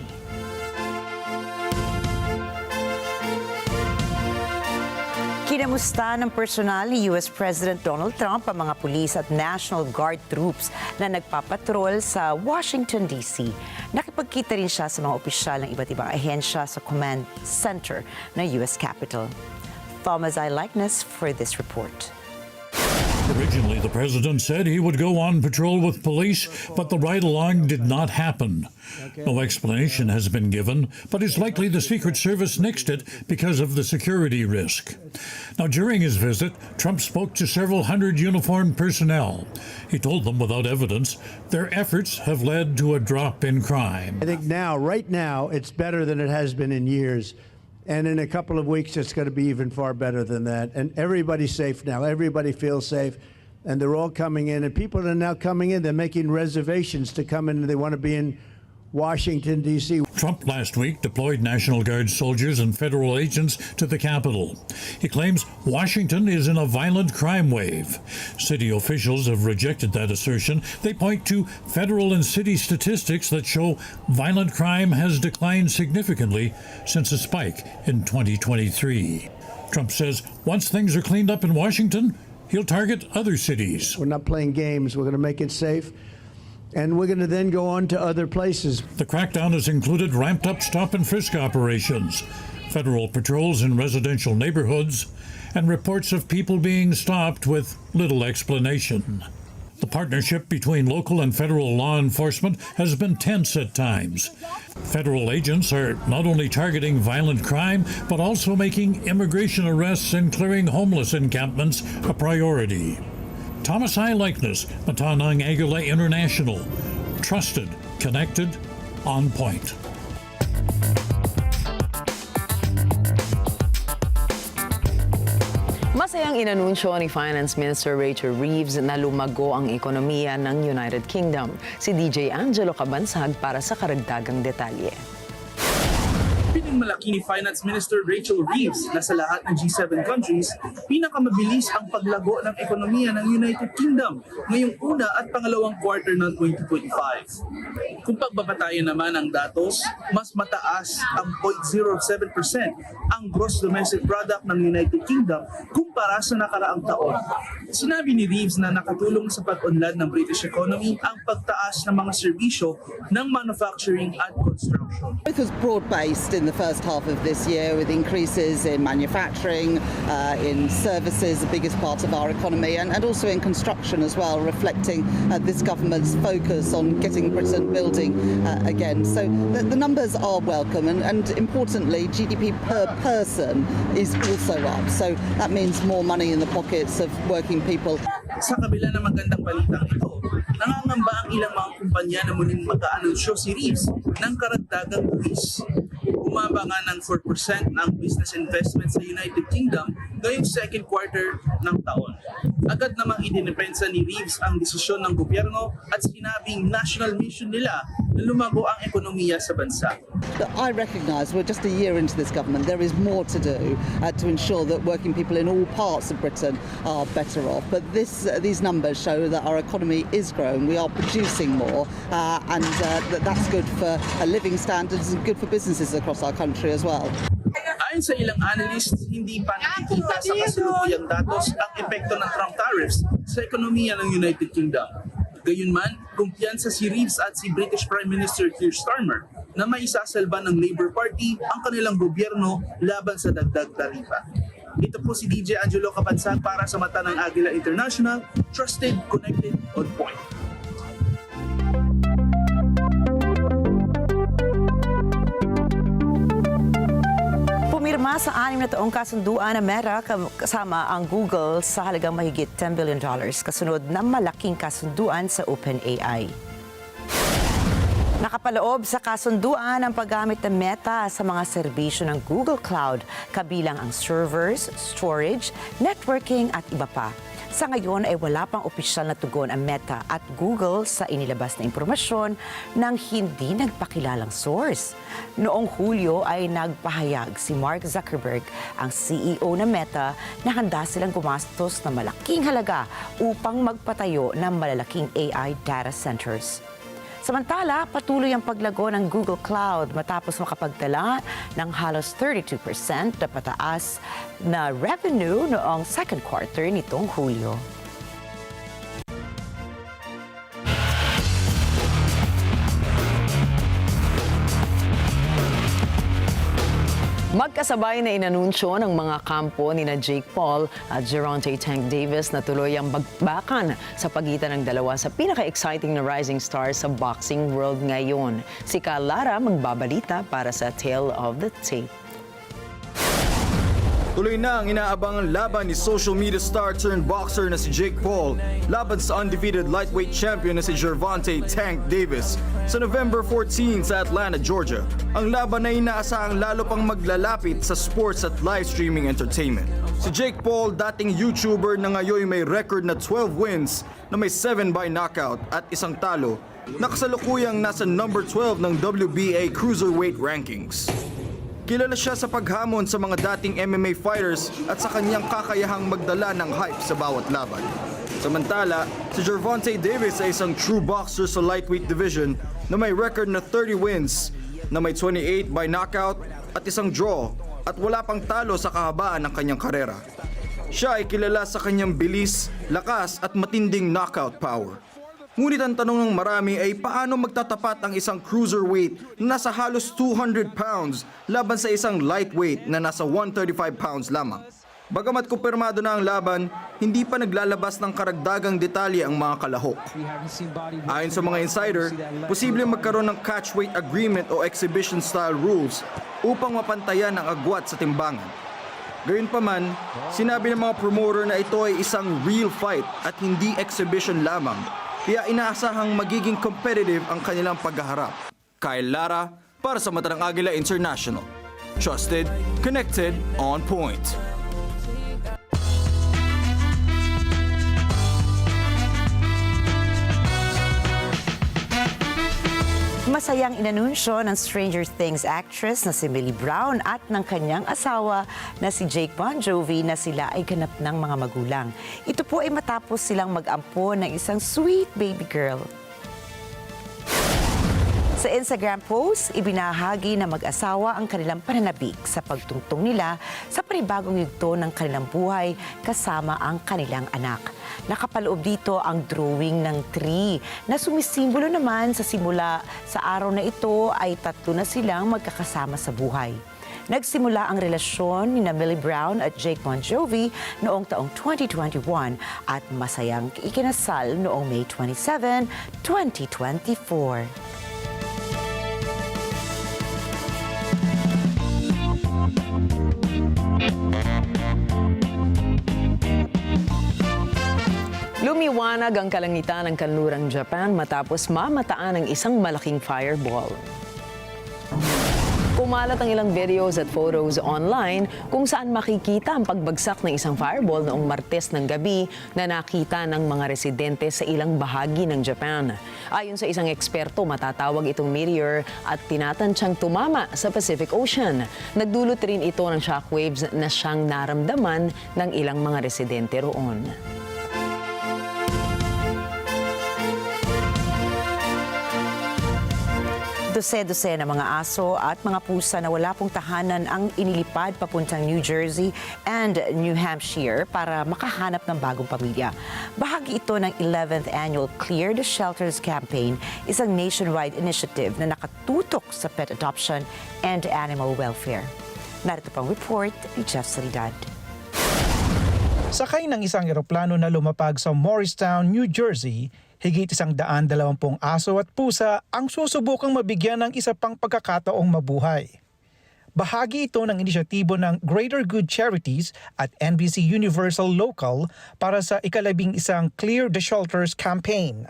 Kinamusta ng personal ni US President Donald Trump ang mga pulis at National Guard troops na nagpapatrol sa Washington, D.C. Nakipagkita rin siya sa mga opisyal ng iba't ibang ahensya sa command center ng US Capitol. Thomas I. Likeness for this report. Originally, the president said he would go on patrol with police, but the ride-along did not happen. No explanation has been given, but it's likely the Secret Service nixed it because of the security risk. Now, during his visit, Trump spoke to several hundred uniformed personnel. He told them without evidence their efforts have led to a drop in crime. I think right now, it's better than it has been in years. And in a couple of weeks, it's going to be even far better than that. And everybody's safe now. Everybody feels safe. And they're all coming in. And people are now coming in. They're making reservations to come in. They want to be in Washington, D.C. Trump last week deployed National Guard soldiers and federal agents to the Capitol. He claims Washington is in a violent crime wave. City officials have rejected that assertion. They point to federal and city statistics that show violent crime has declined significantly since a spike in 2023. Trump says once things are cleaned up in Washington, he'll target other cities. We're not playing games. We're going to make it safe. And we're going to then go on to other places. The crackdown has included ramped-up stop-and-frisk operations, federal patrols in residential neighborhoods, and reports of people being stopped with little explanation. The partnership between local and federal law enforcement has been tense at times. Federal agents are not only targeting violent crime, but also making immigration arrests and clearing homeless encampments a priority. Thomas I. Likeness, Matanang Agila International. Trusted, connected, on point. Masayang inanunsyo ni Finance Minister Rachel Reeves na lumago ang ekonomiya ng United Kingdom. Si DJ Angelo Cabansag para sa karagdagang detalye. Pinagmalaki ni Finance Minister Rachel Reeves na sa lahat ng G7 countries, pinakamabilis ang paglago ng ekonomiya ng United Kingdom ngayong una at pangalawang quarter ng 2025. Kung pagbabatayan naman ang datos, mas mataas ang 0.07% ang gross domestic product ng United Kingdom kumpara sa nakaraang taon. Sinabi ni Reeves na nakatulong sa pag-unlad ng British economy ang pagtaas ng mga serbisyo ng manufacturing at construction. Growth was broad-based in the first half of this year with increases in manufacturing, in services, the biggest part of our economy, and also in construction as well, reflecting this government's focus on getting Britain building again. So the numbers are welcome, and importantly, GDP per person is also up. So that means more money in the pockets of working people. Sa kabila ng magandang balitang ito, nangangamba ang ilang mga kumpanya na muling mag-aanunsyo si Reeves ng karagdagang buwis. Bumaba nga ng 4% ang business investment sa United Kingdom ngayong second quarter ng taon. Agad namang idinipensa ni Reeves ang desisyon ng gobyerno at sinabing national mission nila na lumago ang ekonomiya sa bansa. I recognise we're just a year into this government. There is more to do to ensure that working people in all parts of Britain are better off. But these numbers show that our economy is growing. We are producing more, and that's good for living standards and good for businesses across our country as well. Ayon sa ilang analysts, hindi pa nakikita sa kasalukuyang datos ang epekto ng Trump tariffs sa ekonomiya ng United Kingdom. Gayunman, kumpiyansa si Reeves at si British Prime Minister Keir Starmer na maisasalba ng Labour Party ang kanilang gobyerno laban sa dagdag tarifa. Ito po si DJ Angelo Cabansag para sa Mata ng Agila International, trusted, connected, on point. Pumirma sa 6 na taong kasunduan ng Meta kasama ang Google sa halagang mahigit $10 billion kasunod ng malaking kasunduan sa OpenAI. Nakapaloob sa kasunduan ang paggamit ng Meta sa mga serbisyo ng Google Cloud, kabilang ang servers, storage, networking at iba pa. Sa ngayon ay wala pang opisyal na tugon ang Meta at Google sa inilabas na impormasyon ng hindi nagpakilalang source. Noong Hulyo ay nagpahayag si Mark Zuckerberg, ang CEO ng Meta, na handa silang gumastos ng malaking halaga upang magpatayo ng malalaking AI data centers. Samantala, patuloy ang paglago ng Google Cloud matapos makapagtala ng halos 32% na pataas na revenue noong second quarter nitong Hulyo. Magkasabay na inanunsyo ng mga kampo ni Jake Paul at Gervonta Tank Davis na tuloy ang bagbakan sa pagitan ng dalawa sa pinaka-exciting na rising stars sa boxing world ngayon. Si Lara magbabalita para sa Tale of the Tape. Tuloy na ang inaabangang laban ni social media star turned boxer na si Jake Paul laban sa undefeated lightweight champion na si Gervonta Tank Davis sa November 14 sa Atlanta, Georgia. Ang laban ay inaasahang lalo pang maglalapit sa sports at live streaming entertainment. Si Jake Paul, dating YouTuber na ngayon may record na 12 wins na may 7 by knockout at isang talo, nakasalukuyang nasa number 12 ng WBA cruiserweight rankings. Kilala siya sa paghamon sa mga dating MMA fighters at sa kanyang kakayahang magdala ng hype sa bawat laban. Samantala, si Gervonta Davis ay isang true boxer sa lightweight division na may record na 30 wins, na may 28 by knockout at isang draw at wala pang talo sa kahabaan ng kanyang karera. Siya ay kilala sa kanyang bilis, lakas at matinding knockout power. Ngunit ang tanong ng marami ay paano magtatapat ang isang cruiserweight na nasa halos 200 pounds laban sa isang lightweight na nasa 135 pounds lamang. Bagamat kumpirmado na ang laban, hindi pa naglalabas ng karagdagang detalye ang mga kalahok. Ayon sa mga insider, posibleng magkaroon ng catchweight agreement o exhibition style rules upang mapantayan ang agwat sa timbangan. Gayunpaman, sinabi ng mga promoter na ito ay isang real fight at hindi exhibition lamang. Kaya inaasahang magiging competitive ang kanilang paghaharap. Kyle Lara para sa mata ng Agila International. Trusted, connected, on point. Masayang inanunsyo ng Stranger Things actress na si Millie Brown at ng kanyang asawa na si Jake Bon Jovi na sila ay ganap ng mga magulang. Ito po ay matapos silang mag-ampo ng isang sweet baby girl. Sa Instagram post, ibinahagi na mag-asawa ang kanilang pananabik sa pagtungtong nila sa panibagong yugto ng kanilang buhay kasama ang kanilang anak. Nakapaloob dito ang drawing ng tree na sumisimbolo naman sa simula sa araw na ito ay 3 na silang magkakasama sa buhay. Nagsimula ang relasyon ni Millie Brown at Jake Bon Jovi noong taong 2021 at masayang ikinasal noong May 27, 2024. Lumiwanag ang kalangitan ng kanlurang Japan matapos mamataan ng isang malaking fireball. Kumalat ang ilang videos at photos online kung saan makikita ang pagbagsak ng isang fireball noong Martes ng gabi na nakita ng mga residente sa ilang bahagi ng Japan. Ayon sa isang eksperto, matatawag itong meteor at tinatansyang tumama sa Pacific Ocean. Nagdulot rin ito ng shockwaves na siyang naramdaman ng ilang mga residente roon. Dose-dose na mga aso at mga pusa na wala pong tahanan ang inilipad papuntang New Jersey and New Hampshire para makahanap ng bagong pamilya. Bahagi ito ng 11th Annual Clear the Shelters Campaign, isang nationwide initiative na nakatutok sa pet adoption and animal welfare. Narito pang report ni Jeff Salidad. Sakay ng isang eroplano na lumapag sa Morristown, New Jersey, higit 120 aso at pusa ang susubukang mabigyan ng isa pang pagkakataong mabuhay. Bahagi ito ng inisyatibo ng Greater Good Charities at NBC Universal Local para sa ika-11 Clear the Shelters campaign.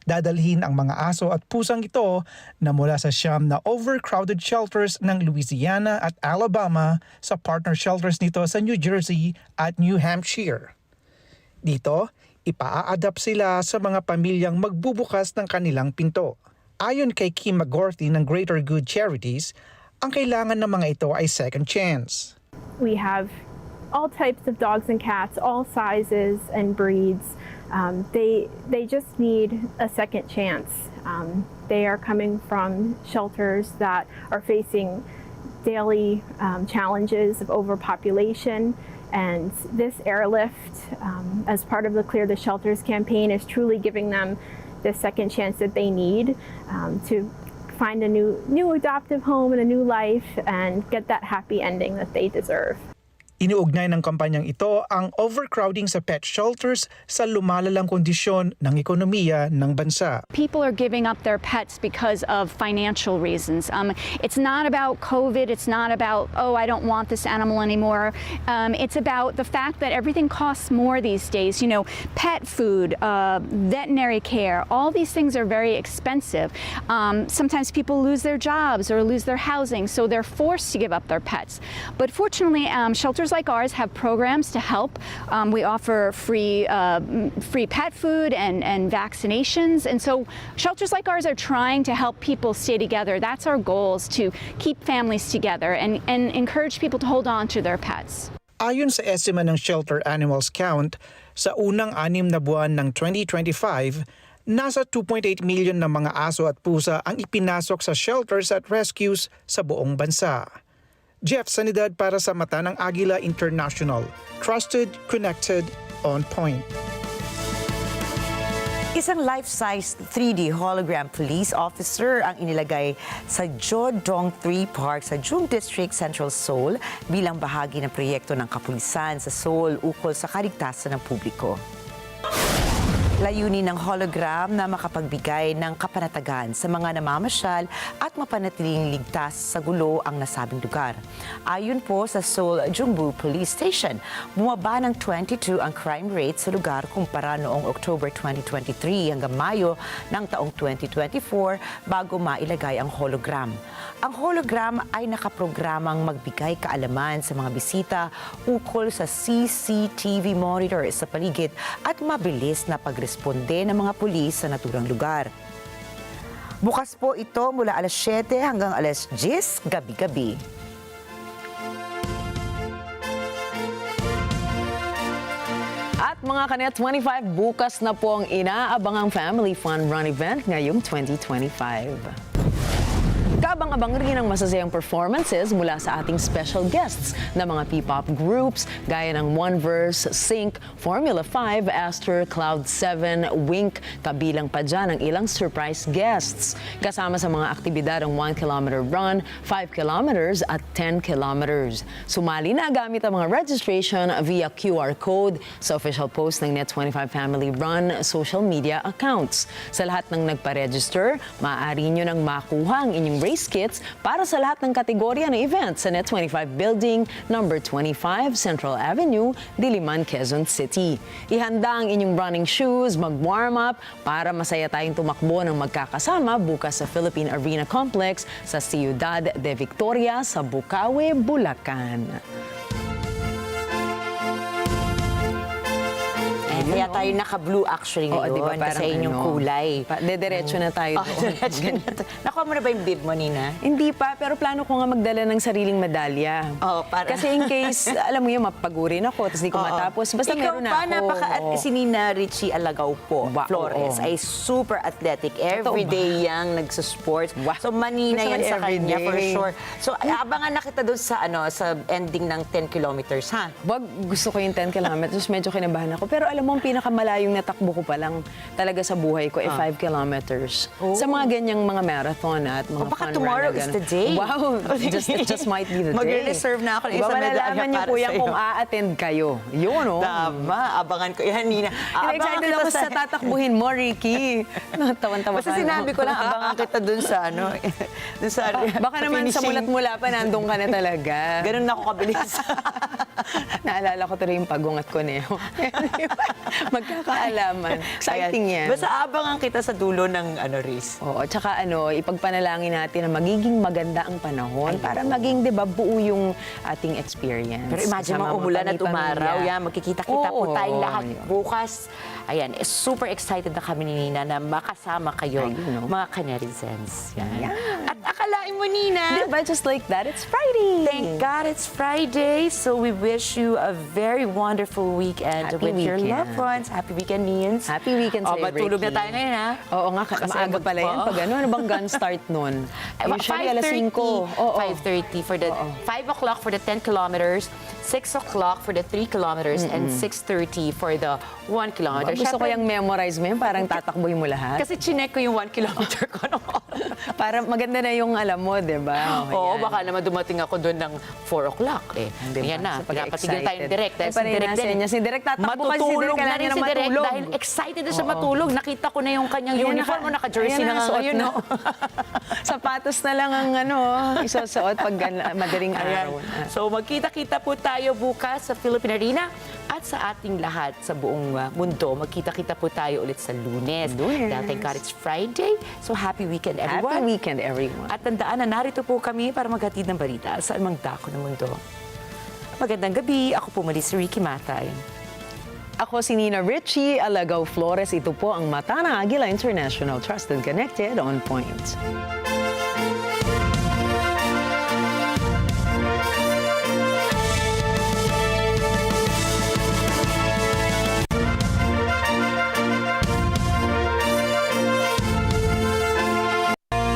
Dadalhin ang mga aso at pusang ito na mula sa siyam na overcrowded shelters ng Louisiana at Alabama sa partner shelters nito sa New Jersey at New Hampshire. Dito, ipaa-adapt sila sa mga pamilyang magbubukas ng kanilang pinto. Ayon kay Kim McGorty ng Greater Good Charities, ang kailangan ng mga ito ay second chance. We have all types of dogs and cats, all sizes and breeds. They just need a second chance. They are coming from shelters that are facing daily challenges of overpopulation. And this airlift, as part of the Clear the Shelters campaign, is truly giving them the second chance that they need to find a new adoptive home and a new life and get that happy ending that they deserve. Iniugnay ng kampanyang ito ang overcrowding sa pet shelters sa lumalalang kondisyon ng ekonomiya ng bansa. People are giving up their pets because of financial reasons. It's not about COVID. It's not about, oh, I don't want this animal anymore. It's about the fact that everything costs more these days. You know, pet food, veterinary care, all these things are very expensive. Sometimes people lose their jobs or lose their housing, so they're forced to give up their pets. But fortunately, shelters like ours have programs to help. We offer free pet food and vaccinations, and so shelters like ours are trying to help people stay together. That's our goal, is to keep families together and encourage people to hold on to their pets. Ayon sa estimate ng Shelter Animals Count, sa unang 6 na buwan ng 2025, nasa 2.8 million na mga aso at pusa ang ipinasok sa shelters at rescues sa buong bansa. Jeff Sanidad para sa Mata ng Agila International. Trusted, connected, on point. Isang life-size 3D hologram police officer ang inilagay sa Jodong 3 Park sa Jung District, Central Seoul bilang bahagi ng proyekto ng kapulisan sa Seoul ukol sa kaligtasan ng publiko. Layunin ng hologram na makapagbigay ng kapanatagan sa mga namamasyal at mapanatiling ligtas sa gulo ang nasabing lugar. Ayon po sa Seoul Jungbu Police Station, bumaba ng 22 ang crime rate sa lugar kumpara noong October 2023 hanggang Mayo ng taong 2024 bago mailagay ang hologram. Ang hologram ay nakaprogramang magbigay kaalaman sa mga bisita ukol sa CCTV monitor sa paligid at mabilis na pagresponde ng mga pulis sa naturang lugar. Bukas po ito mula alas 7 hanggang alas 10 gabi-gabi. At mga Kanet 25, bukas na po ang inaabangang Family Fun Run event ngayong 2025. Kabang-abang rin ang masasayang performances mula sa ating special guests na mga P-pop groups gaya ng One Verse, Sync, Formula 5, Aster, Cloud 7, Wink, kabilang pa dyan ang ilang surprise guests. Kasama sa mga aktibidad ang 1-kilometer run, 5 kilometers at 10 kilometers. Sumali na gamit ang mga registration via QR code sa official post ng Net25 Family Run social media accounts. Sa lahat ng nagpa-register, maaari nyo nang makuha ang inyong race kits para sa lahat ng kategorya ng event sa Net25 Building, number 25, Central Avenue, Diliman, Quezon City. Ihanda ang inyong running shoes, mag-warm up para masaya tayong tumakbo ng magkakasama bukas sa Philippine Arena Complex sa Ciudad de Victoria sa Bukawi, Bulacan. Kaya tayo naka-blue actually ngayon, diba, kasi inyong kulay. Dediretso na tayo doon. Nakuha mo na ba yung bib mo, Nina? Hindi pa, pero plano ko nga magdala ng sariling medalya. Kasi in case, alam mo yun, mapagurin ako, tapos di ko matapos. Basta meron na ako. Si Nina Richie Alagaw po, Flores, ay super athletic. Everyday yang nagsasports. So manina yan sa kanya, for sure. So abangan na kita doon sa ending ng 10 kilometers, ha? Wag, gusto ko yung 10 kilometers, medyo kinabahan ako. Pero alam mo, ang pinakamalayong natakbo ko pa lang talaga sa buhay ko ay 5 kilometers. Sa mga ganyang mga marathon at mga baka fun tomorrow run na is the day. Wow, it just might be the day. Mag-reserve na ako ng isang medalya malalaman niyo po yan kung a-attend kayo. Yun, oh. Tama, abangan ko yan, Nina. Excited ako sa tatakbuhin mo, Ricky. Tawan-tawa basta sinabi ko lang, abangan kita dun sa baka naman sa mulat-mula pa, nandun ka na talaga. Ganun na ako kabilis. Naalala ko tuloy yung pagong at kuneho. Magkakaalaman. Exciting yan. Basta abangan kita sa dulo ng race. Oo, tsaka ipagpanalangin natin na magiging maganda ang panahon para maging, 'di ba, buo yung ating experience. Pero imagine mo umulan at umaraw, magkikita-kita po tayong lahat bukas. Ayan, super excited na kami ni Nina na makasama kayo, mga ka-netizens. Yan. At akalain mo, Nina, diba, just like that, it's Friday. Thank God it's Friday. So we wish you a very wonderful weekend with your loved ones. Happy weekend, Nians. Happy weekend sa'yo, Ricky. Matulog na tayo ngayon, ha? Oo nga, maaga pala yan. Pag ano bang gun start nun? Usually, alas 5. 5:30 for the 5 o'clock for the 10 kilometers, 6 o'clock for the 3 kilometers, and 6:30 for the 1 kilometer. Gusto ko yung memorize mo yun, parang tatakboy mo lahat. Kasi chinek ko yung 1 kilometer ko nung oras. Para maganda na yung alam mo, di ba? Oo, baka naman dumating ako doon ng 4 o'clock. Ayan na, pagkapatigil tayong direct. Dahil si direct din. Si direct tatakbo kasi si direct kailangan na matulog. Dahil excited na siya matulog. Nakita ko na yung kanyang uniform, naka-jersey na nga ngayon. Sapatos na lang ang isusuot pag madaling araw. So magkita-kita po tayo bukas sa Philippine Arena at sa ating lahat sa buong mundo. Magkita-kita po tayo ulit sa Lunes. Dahil thank God it's Friday. So happy weekend, everyone. Happy weekend, everyone. At tandaan na narito po kami para maghatid ng balita sa anumang dako ng mundo. Magandang gabi. Ako po muli si Ricky Matay. Ako si Nina Richie Alagaw Flores. Ito po ang Mata ng Agila International. Trusted, connected, on point.